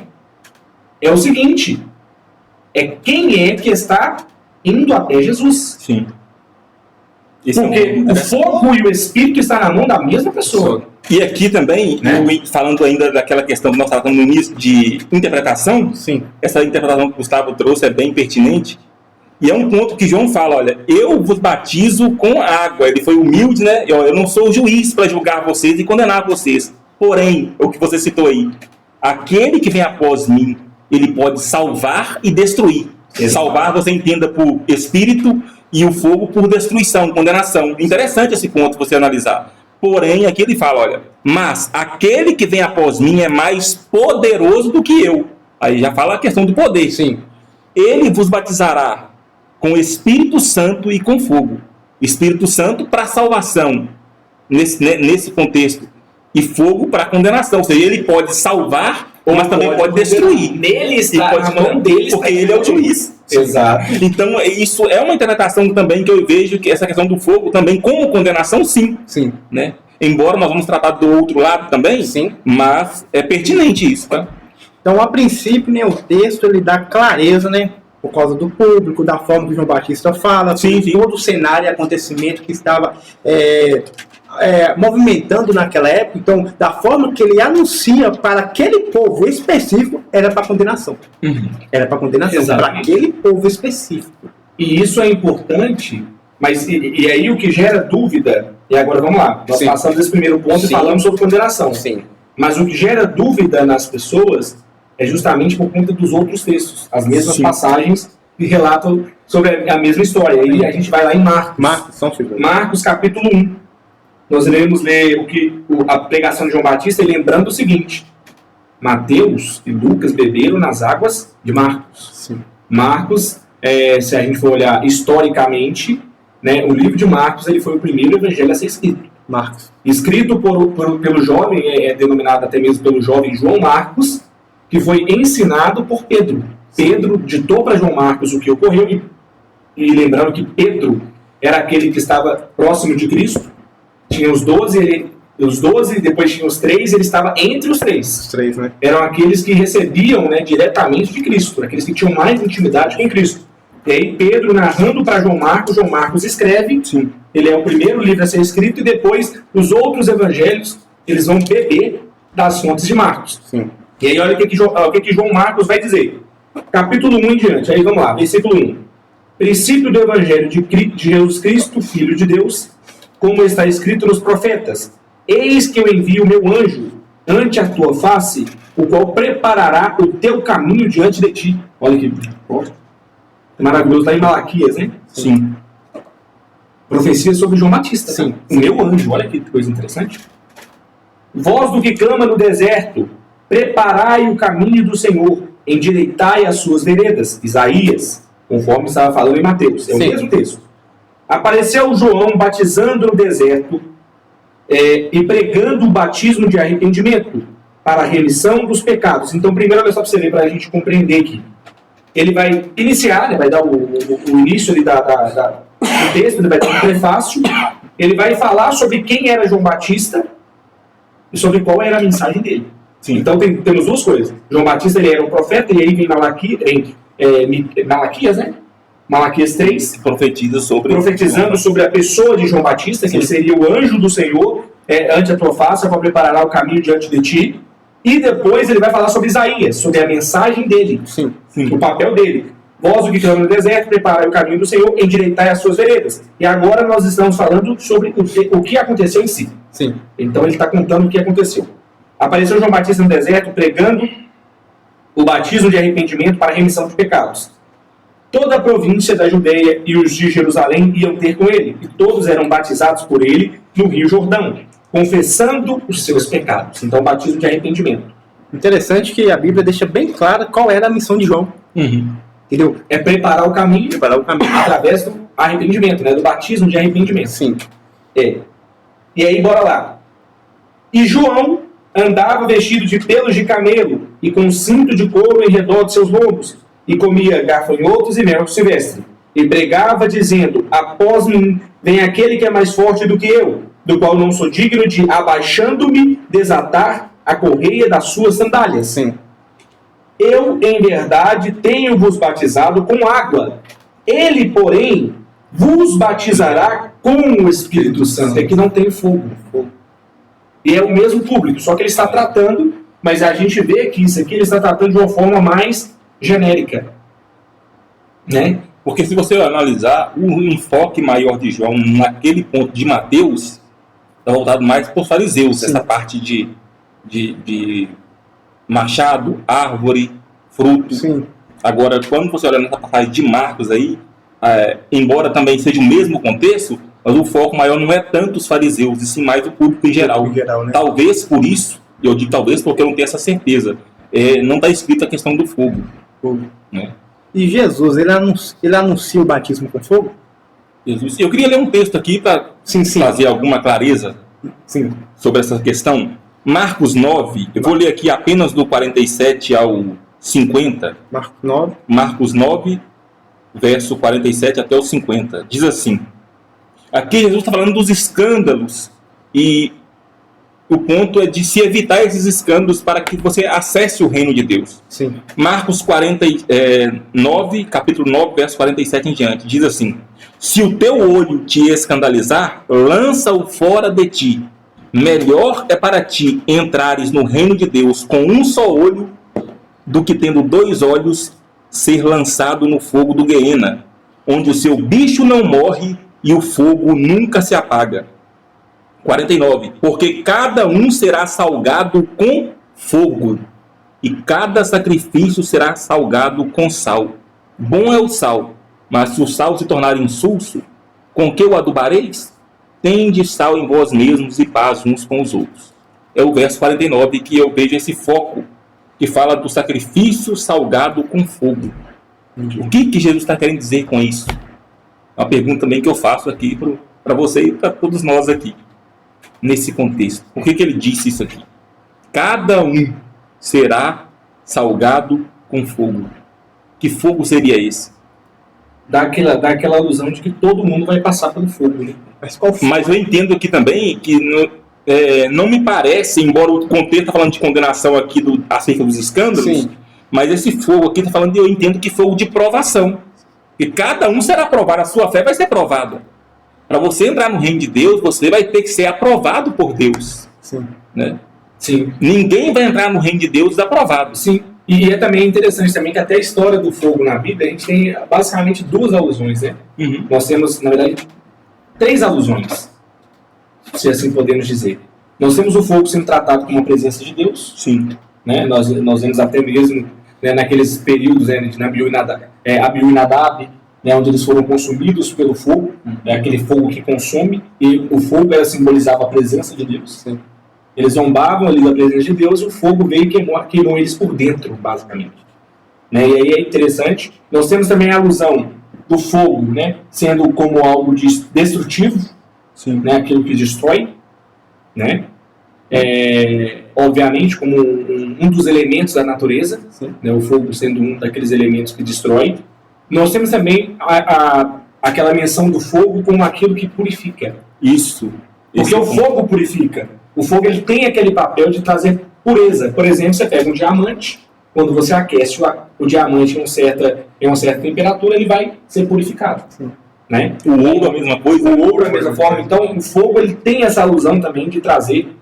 é o seguinte, é quem é que está indo até Jesus. Sim. Porque o fogo e o Espírito estão na mão da mesma pessoa. E aqui também, falando ainda daquela questão que nós estávamos no início de interpretação, Sim. essa interpretação que o Gustavo trouxe é bem pertinente. E é um ponto que João fala, olha, eu vos batizo com água. Ele foi humilde, né? Eu não sou juiz para julgar vocês e condenar vocês. Porém, o que você citou aí, aquele que vem após mim, ele pode salvar e destruir. Salvar, você entenda por espírito, e o fogo por destruição, condenação. Interessante esse ponto você analisar. Porém, aqui ele fala, olha, mas aquele que vem após mim é mais poderoso do que eu. Aí já fala a questão do poder. Sim. Ele vos batizará com Espírito Santo e com fogo. Espírito Santo para salvação, nesse contexto. E fogo para condenação. Ou seja, ele pode salvar, mas também pode destruir. Nele está, na mão dele, porque ele é o juiz. Exato. Então, isso é uma interpretação também que eu vejo, que essa questão do fogo também como condenação, sim. Sim. Né? Embora nós vamos tratar do outro lado também, Sim. Mas é pertinente isso, tá? Então, a princípio, né, o texto ele dá clareza, né, por causa do público, da forma que João Batista fala, sim. todo o cenário e acontecimento que estava movimentando naquela época. Então, da forma que ele anuncia para aquele povo específico, era para condenação. Era para condenação, para aquele povo específico. E isso é importante, mas e aí o que gera dúvida, e agora vamos lá, nós passamos esse primeiro ponto e falamos sobre condenação. Sim. Mas o que gera dúvida nas pessoas é justamente por conta dos outros textos, as mesmas passagens que relatam sobre a mesma história. E a gente vai lá em Marcos capítulo 1. Nós iremos ler a pregação de João Batista, lembrando o seguinte: Mateus e Lucas beberam nas águas de Marcos. Sim. Marcos, se a gente for olhar historicamente, né, o livro de Marcos ele foi o primeiro evangelho a ser escrito. Marcos. Escrito pelo jovem, denominado até mesmo pelo jovem João Marcos, que foi ensinado por Pedro. Pedro ditou para João Marcos o que ocorreu, e lembrando que Pedro era aquele que estava próximo de Cristo. Tinha os 12, depois tinha os 3, ele estava entre os 3. Os 3, né? Eram aqueles que recebiam, né, diretamente de Cristo, aqueles que tinham mais intimidade com Cristo. E aí Pedro, narrando para João Marcos escreve, ele é o primeiro livro a ser escrito, e depois os outros evangelhos, eles vão beber das fontes de Marcos. Sim. E aí olha o que João Marcos vai dizer. Capítulo 1 em diante, aí vamos lá, versículo 1. Princípio do evangelho de Jesus Cristo, Filho de Deus, como está escrito nos profetas: eis que eu envio o meu anjo ante a tua face, o qual preparará o teu caminho diante de ti. Olha que maravilhoso, está em Malaquias, né? Sim. Profecia sobre João Batista. Sim. O meu anjo, olha que coisa interessante. Voz do que clama no deserto: preparai o caminho do Senhor, endireitai as suas veredas. Isaías, conforme estava falando em Mateus. É o mesmo texto. Apareceu João batizando no deserto e pregando o batismo de arrependimento para a remissão dos pecados. Então, primeiro, olha só para você ver, para a gente compreender aqui. Ele vai iniciar, né, vai dar o início ali do texto, ele vai dar um prefácio, ele vai falar sobre quem era João Batista e sobre qual era a mensagem dele. Sim. Então, temos duas coisas. João Batista, ele era um profeta, e aí vem Malaquias, né? Malaquias 3, profetizando sobre a pessoa de João Batista, que ele seria o anjo do Senhor, ante a tua face, para preparar o caminho diante de ti. E depois ele vai falar sobre Isaías, sobre a mensagem dele, o papel dele. Voz do que clama no deserto, preparai o caminho do Senhor, endireitai as suas veredas. E agora nós estamos falando sobre o que aconteceu em si. Sim. Então ele está contando o que aconteceu. Apareceu João Batista no deserto, pregando o batismo de arrependimento para a remissão de pecados. Toda a província da Judeia e os de Jerusalém iam ter com ele, e todos eram batizados por ele no Rio Jordão, confessando os seus pecados. Então, batismo de arrependimento. Interessante que a Bíblia deixa bem clara qual era a missão de João. Entendeu? É preparar o caminho através do arrependimento, né? Do batismo de arrependimento. Sim. E aí, bora lá. E João andava vestido de pelos de camelo e com um cinto de couro em redor de seus lombos, e comia gafanhotos e mel silvestre, e pregava dizendo: após mim vem aquele que é mais forte do que eu, do qual não sou digno de, abaixando-me, desatar a correia das suas sandálias. Sim. eu, em verdade, tenho-vos batizado com água. Ele, porém, vos batizará com o Espírito Santo. É que não tem fogo. E é o mesmo público, só que ele está tratando, mas a gente vê que isso aqui ele está tratando de uma forma mais genérica. Né? Porque se você analisar, o enfoque maior de João naquele ponto de Mateus está voltado mais para os fariseus, essa parte de machado, árvore, fruto. Sim. Agora, quando você olha nessa passagem de Marcos aí, embora também seja o mesmo contexto, mas o foco maior não é tanto os fariseus, e sim mais o público em geral. Né? Talvez por isso, eu digo talvez porque eu não tenho essa certeza, não está escrito a questão do fogo. Né? E Jesus, ele anuncia o batismo com fogo? Jesus. Eu queria ler um texto aqui para fazer alguma clareza sobre essa questão. Marcos 9, eu vou ler aqui apenas do 47 ao 50. Marcos 9, verso 47 até o 50. Diz assim: aqui Jesus está falando dos escândalos, e o ponto é de se evitar esses escândalos para que você acesse o reino de Deus. Sim. Marcos 9, capítulo 9, verso 47 em diante, diz assim: se o teu olho te escandalizar, lança-o fora de ti. Melhor é para ti entrares no reino de Deus com um só olho, do que tendo 2 olhos ser lançado no fogo do Gueena, onde o seu bicho não morre e o fogo nunca se apaga. 49. Porque cada um será salgado com fogo, e cada sacrifício será salgado com sal. Bom é o sal, mas se o sal se tornar insulso, com que o adubareis? Tende sal em vós mesmos e paz uns com os outros. É o verso 49 que eu vejo esse foco, que fala do sacrifício salgado com fogo. O que Jesus está querendo dizer com isso? Uma pergunta também que eu faço aqui para você e para todos nós aqui, nesse contexto. Por que ele disse isso aqui? Cada um será salgado com fogo. Que fogo seria esse? Dá aquela alusão de que todo mundo vai passar pelo fogo. Né? Mas eu entendo aqui também que não me parece, embora o contexto está falando de condenação aqui acerca dos escândalos, sim, mas esse fogo aqui está falando, eu entendo que fogo de provação. E cada um será provado, a sua fé vai ser provada. Para você entrar no reino de Deus, você vai ter que ser aprovado por Deus. Sim. Né? Sim. Ninguém vai entrar no reino de Deus desaprovado. Sim. E é também interessante também que até a história do fogo na Bíblia, a gente tem basicamente 2 alusões, né? Uhum. Nós temos, na verdade, 3 alusões, se assim podemos dizer. Nós temos o fogo sendo tratado como uma presença de Deus. Sim. Né? Nós vemos até mesmo, né, naqueles períodos, né, de Abiú e Nadab, né, onde eles foram consumidos pelo fogo, né, aquele fogo que consome, e o fogo simbolizava a presença de Deus. Sim. Eles zombavam ali da presença de Deus, e o fogo veio e queimou eles por dentro, basicamente. Né? E aí é interessante. Nós temos também a alusão do fogo, né, sendo como algo destrutivo, sim, né, aquilo que destrói, né? Obviamente como um dos elementos da natureza, né, o fogo sendo um daqueles elementos que destrói. Nós temos também aquela menção do fogo como aquilo que purifica. Isso. Porque o fogo purifica. O fogo ele tem aquele papel de trazer pureza. Por exemplo, você pega um diamante, quando você aquece o diamante em uma certa temperatura, ele vai ser purificado. Né? O ouro é a mesma coisa? O ouro é a mesma forma. Então, o fogo ele tem essa alusão também de trazer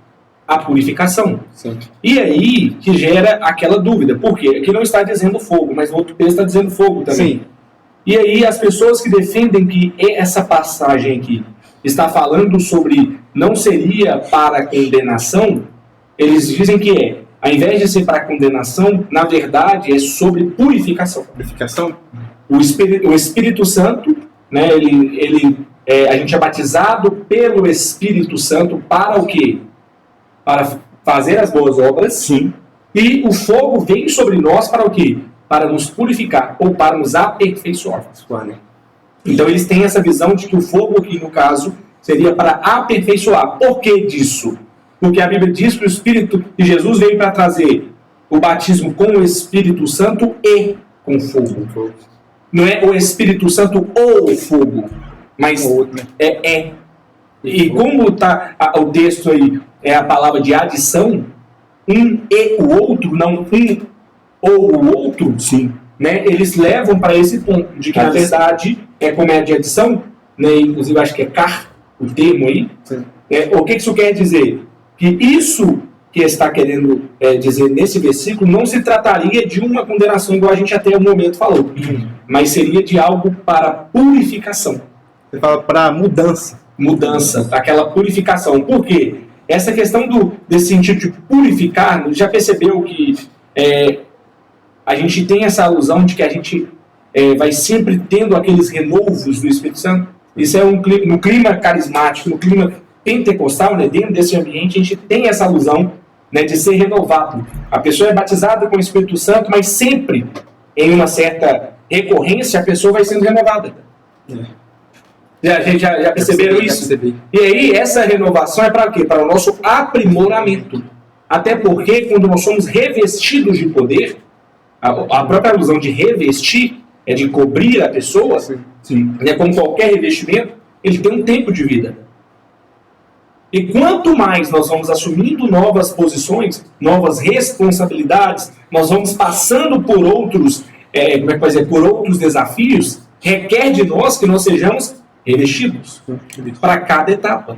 a purificação. Sim. E aí que gera aquela dúvida. Por quê? Aqui não está dizendo fogo, mas o outro texto está dizendo fogo também. Sim. E aí as pessoas que defendem que essa passagem aqui está falando sobre não seria para condenação, eles dizem que ao invés de ser para condenação, na verdade é sobre purificação. Purificação? O Espírito Santo, né, a gente é batizado pelo Espírito Santo para o quê? Para fazer as boas obras. Sim. E o fogo vem sobre nós para o quê? Para nos purificar ou para nos aperfeiçoar. Então eles têm essa visão de que o fogo aqui, no caso, seria para aperfeiçoar. Por que disso? Porque a Bíblia diz que o Espírito de Jesus veio para trazer o batismo com o Espírito Santo e com fogo. Não é o Espírito Santo ou fogo, mas E como está o texto aí, é a palavra de adição, um e o outro, não um ou o outro, Sim. né, eles levam para esse ponto de que, na verdade, é como é de adição, né, inclusive acho que é car, o termo aí. O que isso quer dizer? Que isso que está querendo dizer nesse versículo não se trataria de uma condenação igual a gente até o momento falou, mas seria de algo para purificação. Você fala para mudança. Mudança, aquela purificação. Por quê? Essa questão desse sentido de purificar, já percebeu que a gente tem essa alusão de que a gente vai sempre tendo aqueles renovos do Espírito Santo? Isso é no clima carismático, no clima pentecostal, né, dentro desse ambiente, a gente tem essa alusão, né, de ser renovado. A pessoa é batizada com o Espírito Santo, mas sempre, em uma certa recorrência, a pessoa vai sendo renovada. Já perceberam isso? E aí, essa renovação é para quê? Para o nosso aprimoramento. Até porque, quando nós somos revestidos de poder, a própria alusão de revestir é de cobrir a pessoa, né, como qualquer revestimento, ele tem um tempo de vida. E quanto mais nós vamos assumindo novas posições, novas responsabilidades, nós vamos passando por outros, por outros desafios, requer de nós que nós sejamos revestidos para cada etapa.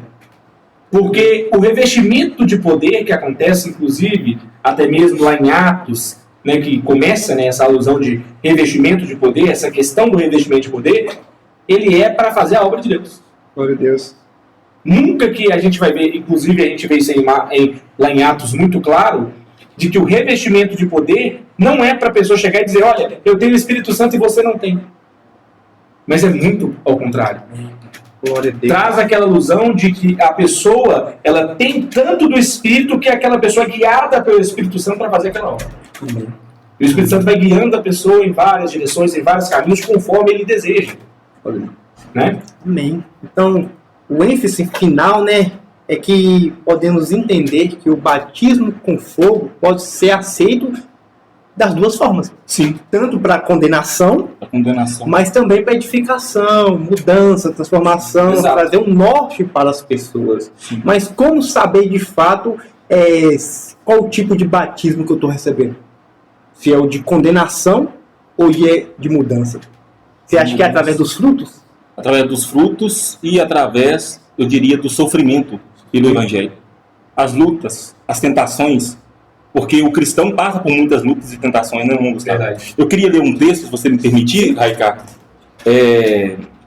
Porque o revestimento de poder que acontece, inclusive, até mesmo lá em Atos, né, que começa, né, essa alusão de revestimento de poder, essa questão do revestimento de poder, ele é para fazer a obra de Deus. Glória a Deus. Nunca que a gente vai ver, inclusive a gente vê isso lá em Atos muito claro, de que o revestimento de poder não é para a pessoa chegar e dizer, olha, eu tenho o Espírito Santo e você não tem. Mas é muito ao contrário. Glória a Deus. Traz aquela ilusão de que a pessoa, ela tem tanto do Espírito que aquela pessoa é guiada pelo Espírito Santo para fazer aquela obra. Amém. E o Espírito Santo vai guiando a pessoa em várias direções, em vários caminhos, conforme ele deseja. Né? Amém. Então, o ênfase final, né, é que podemos entender que o batismo com fogo pode ser aceito das duas formas. Sim. Tanto para condenação, mas também para edificação, mudança, transformação, Exato. trazer um norte para as pessoas. Sim. Mas como saber de fato qual o tipo de batismo que eu estou recebendo? Se é o de condenação ou de mudança? Você acha que é através dos frutos? Através dos frutos e através, eu diria, do sofrimento pelo Evangelho. As lutas, as tentações, porque o cristão passa por muitas lutas e tentações, né, irmão Gustavo? Verdade. Eu queria ler um texto, se você me permitir, Raiká.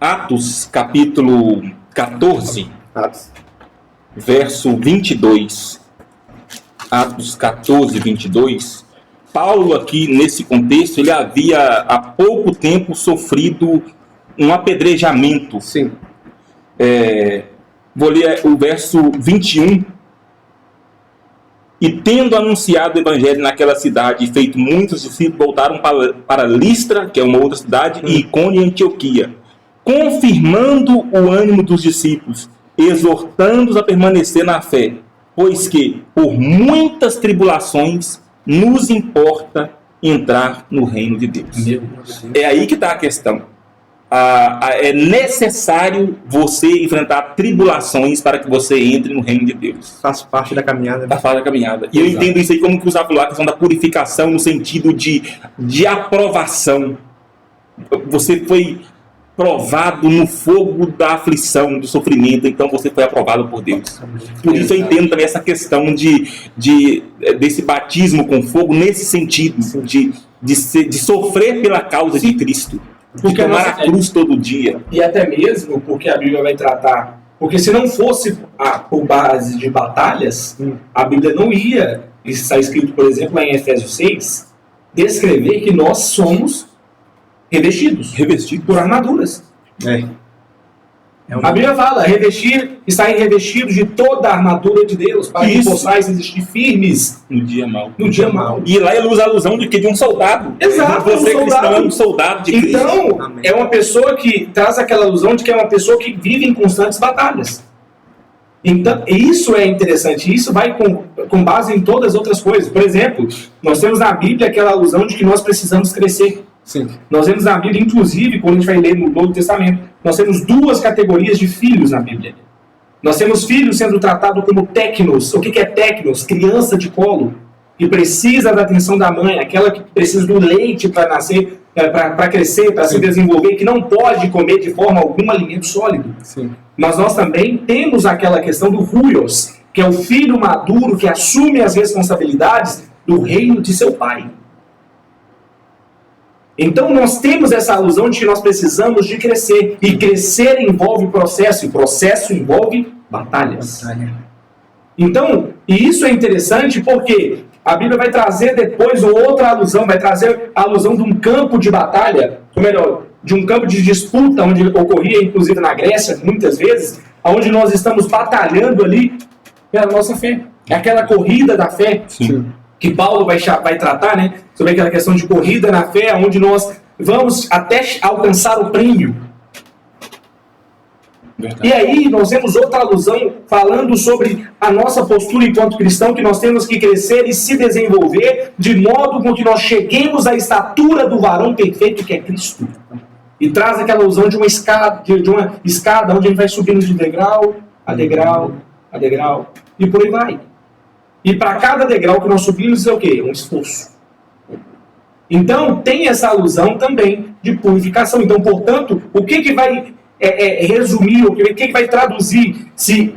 Atos, capítulo 14, verso 22. Atos 14, 22. Paulo, aqui nesse contexto, ele havia há pouco tempo sofrido um apedrejamento. Sim. Vou ler o verso 21. E tendo anunciado o evangelho naquela cidade e feito muitos discípulos, voltaram para Listra, que é uma outra cidade, e Icônio e Antioquia, confirmando o ânimo dos discípulos, exortando-os a permanecer na fé, pois que, por muitas tribulações, nos importa entrar no reino de Deus. É aí que está a questão. É necessário você enfrentar tribulações para que você entre no reino de Deus. Faz parte da caminhada. Da fase da caminhada. E eu entendo isso aí como que usava lá a questão da purificação no sentido de aprovação. Você foi provado no fogo da aflição, do sofrimento, então você foi aprovado por Deus. Por isso eu entendo também essa questão desse batismo com fogo nesse sentido, de sofrer pela causa de Cristo. Porque tomar a cruz todo dia. E até mesmo porque a Bíblia vai tratar... Porque se não fosse por base de batalhas, a Bíblia não ia, isso está escrito, por exemplo, lá em Efésios 6, descrever que nós somos revestidos por armaduras. A Bíblia fala, estarem revestidos de toda a armadura de Deus, para que possais existir firmes no dia mau. E lá ele usa a alusão de um soldado. Exato, você cristão é um soldado de Cristo. Então, é uma pessoa que traz aquela alusão de que é uma pessoa que vive em constantes batalhas. Então, isso é interessante. Isso vai com base em todas as outras coisas. Por exemplo, nós temos na Bíblia aquela alusão de que nós precisamos crescer. Sim. Nós vemos na Bíblia, inclusive, quando a gente vai ler no Novo Testamento, nós temos duas categorias de filhos na Bíblia. Nós temos filhos sendo tratados como técnos. O que é técnos? Criança de colo. que precisa da atenção da mãe, aquela que precisa do leite para nascer, para crescer, para se desenvolver, que não pode comer de forma alguma alimento sólido. Sim. Mas nós também temos aquela questão do huios, que é o filho maduro que assume as responsabilidades do reino de seu pai. Então nós temos essa alusão de que nós precisamos de crescer, e crescer envolve processo, e processo envolve batalhas. Então, e isso é interessante porque a Bíblia vai trazer depois outra alusão, vai trazer a alusão de um campo de batalha, ou melhor, de um campo de disputa, onde ocorria inclusive na Grécia, muitas vezes, onde nós estamos batalhando ali pela nossa fé. É aquela corrida da fé. Sim. Que Paulo vai tratar, né, sobre aquela questão de corrida na fé, onde nós vamos até alcançar o prêmio. Verdade. E aí nós vemos outra alusão falando sobre a nossa postura enquanto cristão, que nós temos que crescer e se desenvolver de modo com que nós cheguemos à estatura do varão perfeito que é Cristo. E traz aquela alusão de uma escada onde ele vai subindo de degrau a degrau a degrau e por aí vai. E para cada degrau que nós subimos é o quê? Um esforço. Então, tem essa alusão também de purificação. Então, portanto, o que vai resumir, o que vai traduzir se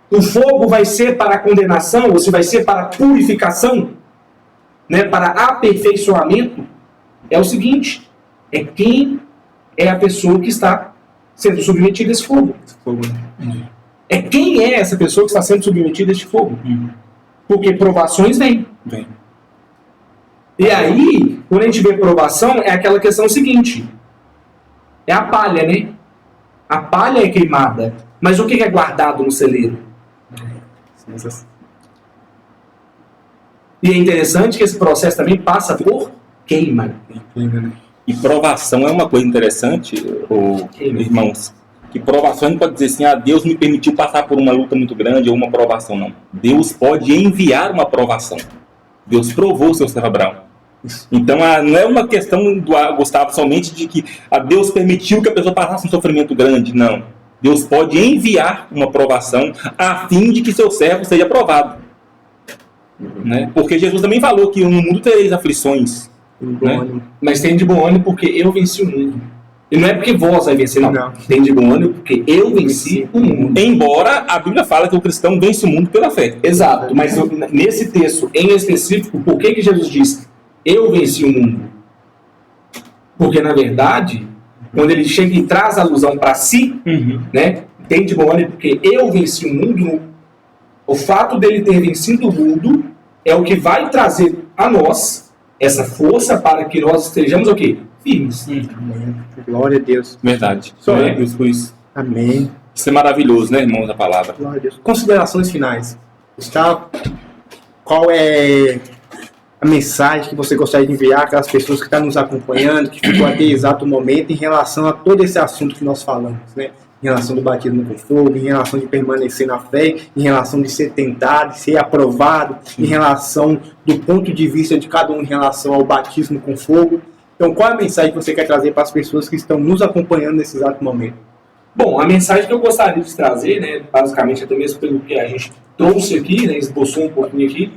o fogo vai ser para a condenação ou se vai ser para a purificação, né, para aperfeiçoamento, é o seguinte: é quem é a pessoa que está sendo submetida a esse fogo. É quem é essa pessoa que está sendo submetida a este fogo. Porque provações vêm. E aí, quando a gente vê provação, é aquela questão seguinte. É a palha, né? A palha é queimada. Mas o que é guardado no celeiro? E é interessante que esse processo também passa por queima. E provação é uma coisa interessante, irmãos. Que provação não pode dizer assim, Deus me permitiu passar por uma luta muito grande ou uma provação, não. Deus pode enviar uma provação. Deus provou o seu servo Abraão. Então não é uma questão do Gustavo somente de que Deus permitiu que a pessoa passasse um sofrimento grande, não. Deus pode enviar uma provação a fim de que seu servo seja aprovado. Né? Porque Jesus também falou que no mundo tereis aflições. Né? Mas tem de bom ânimo porque eu venci o mundo. E não é porque vós vai vencer, não. Tem de bom ânimo porque eu venci o mundo. Embora a Bíblia fala que o cristão vence o mundo pela fé. Exato, mas nesse texto em específico, por que Jesus diz eu venci o mundo? Porque, na verdade, quando ele chega e traz a alusão para si, né, tem de bom ânimo porque eu venci o mundo, o fato dele ter vencido o mundo é o que vai trazer a nós essa força para que nós estejamos o quê? Firmes. Amém. Glória a Deus. Verdade. Glória a Deus por isso. Amém. Isso é maravilhoso, né, irmãos, a palavra. Glória a Deus. Considerações finais. Gustavo, qual é a mensagem que você gostaria de enviar àquelas pessoas que estão nos acompanhando, que ficou até exato momento, em relação a todo esse assunto que nós falamos, né? Em relação do batismo com fogo, em relação de permanecer na fé, em relação de ser tentado, de ser aprovado, em relação do ponto de vista de cada um em relação ao batismo com fogo. Então, qual é a mensagem que você quer trazer para as pessoas que estão nos acompanhando nesse exato momento? Bom, a mensagem que eu gostaria de trazer, né, basicamente até mesmo pelo que a gente trouxe aqui, né, esboçou um pouquinho aqui,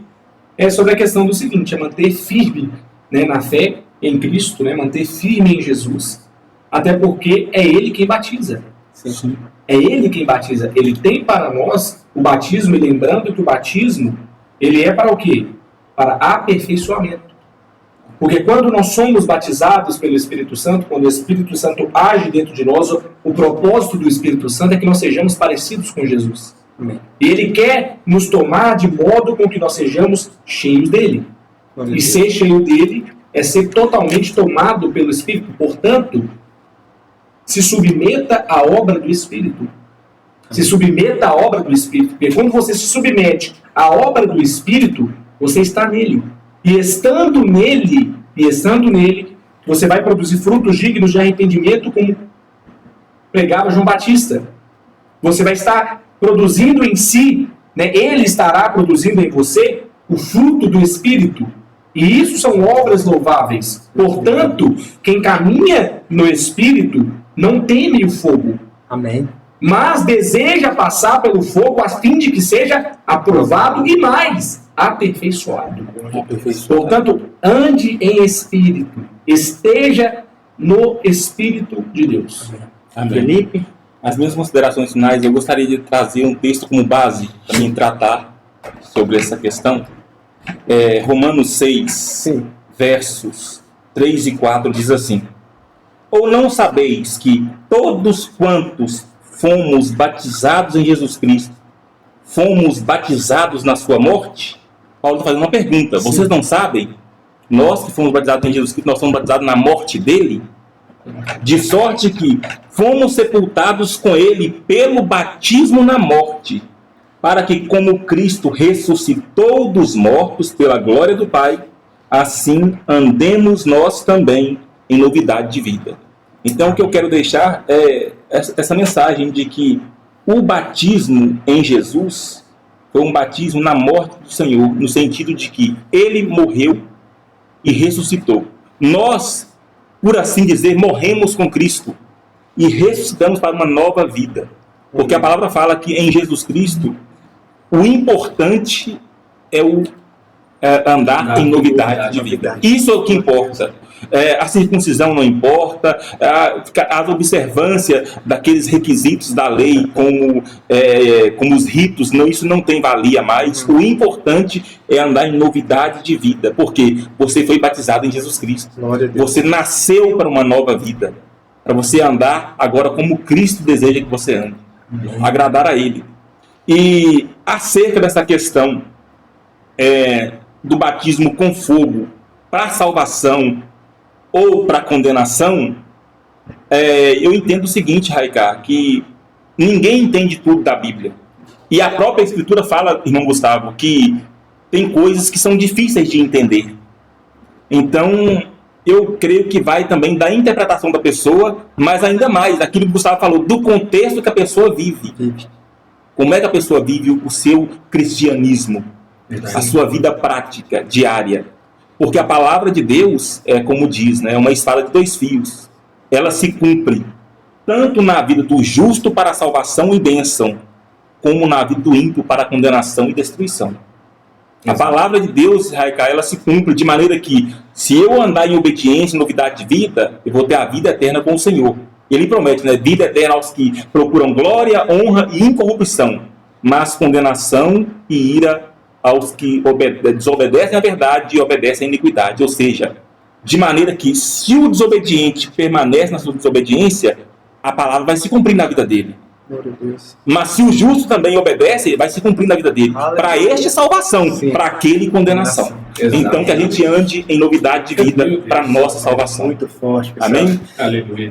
é sobre a questão do seguinte, é manter firme, né, na fé em Cristo, né, manter firme em Jesus, até porque é Ele quem batiza. Sim. É Ele quem batiza. Ele tem para nós o batismo, e lembrando que o batismo, ele é para o quê? Para aperfeiçoamento. Porque quando nós somos batizados pelo Espírito Santo, quando o Espírito Santo age dentro de nós, o propósito do Espírito Santo é que nós sejamos parecidos com Jesus. Amém. E Ele quer nos tomar de modo com que nós sejamos cheios dEle. E ser cheio dEle é ser totalmente tomado pelo Espírito. Portanto, se submeta à obra do Espírito. Se submeta à obra do Espírito. Porque quando você se submete à obra do Espírito, você está nele. E estando nele, você vai produzir frutos dignos de arrependimento, como pregava João Batista. Você vai estar produzindo em si, né? Ele estará produzindo em você o fruto do Espírito. E isso são obras louváveis. Portanto, quem caminha no Espírito não teme o fogo. Amém. Mas deseja passar pelo fogo a fim de que seja aprovado e mais. aperfeiçoado. Portanto, ande em espírito, esteja no Espírito de Deus. Amém. Felipe, as minhas considerações finais, eu gostaria de trazer um texto como base para mim tratar sobre essa questão. Romanos 6, Sim. versos 3 e 4 diz assim: ou não sabeis que todos quantos fomos batizados em Jesus Cristo, fomos batizados na sua morte? Paulo está fazendo uma pergunta. Sim. Vocês não sabem? Nós que fomos batizados em Jesus Cristo, nós fomos batizados na morte dele? De sorte que fomos sepultados com ele pelo batismo na morte, para que, como Cristo ressuscitou dos mortos pela glória do Pai, assim andemos nós também em novidade de vida. Então, o que eu quero deixar é essa mensagem de que o batismo em Jesus foi um batismo na morte do Senhor, no sentido de que ele morreu e ressuscitou. Nós, por assim dizer, morremos com Cristo e ressuscitamos para uma nova vida. Porque a palavra fala que em Jesus Cristo o importante é o andar em novidade de vida. Isso é o que importa. A circuncisão não importa, as observâncias daqueles requisitos da lei, como os ritos, não, isso não tem valia mais. O importante é andar em novidade de vida, porque você foi batizado em Jesus Cristo. Você nasceu para uma nova vida, para você andar agora como Cristo deseja que você ande, agradar a Ele. E acerca dessa questão do batismo com fogo para a salvação ou para a condenação, eu entendo o seguinte, Raikar, que ninguém entende tudo da Bíblia. E a própria Escritura fala, irmão Gustavo, que tem coisas que são difíceis de entender. Então, eu creio que vai também da interpretação da pessoa, mas ainda mais, aquilo que o Gustavo falou, do contexto que a pessoa vive. Como é que a pessoa vive o seu cristianismo, a sua vida prática, diária. Porque a palavra de Deus, como diz, é uma espada de dois fios. Ela se cumpre tanto na vida do justo para a salvação e bênção, como na vida do ímpio para a condenação e destruição. A palavra de Deus, Raikar, ela se cumpre de maneira que, se eu andar em obediência, em novidade de vida, eu vou ter a vida eterna com o Senhor. Ele promete, vida eterna aos que procuram glória, honra e incorrupção, mas condenação e ira aos que desobedecem a verdade e obedecem à iniquidade. Ou seja, de maneira que, se o desobediente permanece na sua desobediência, a palavra vai se cumprir na vida dele. Mas se o justo também obedece, vai se cumprir na vida dele. Para este salvação, para aquele condenação. Então que a gente ande em novidade de vida para nossa salvação. Muito forte. Amém? Aleluia.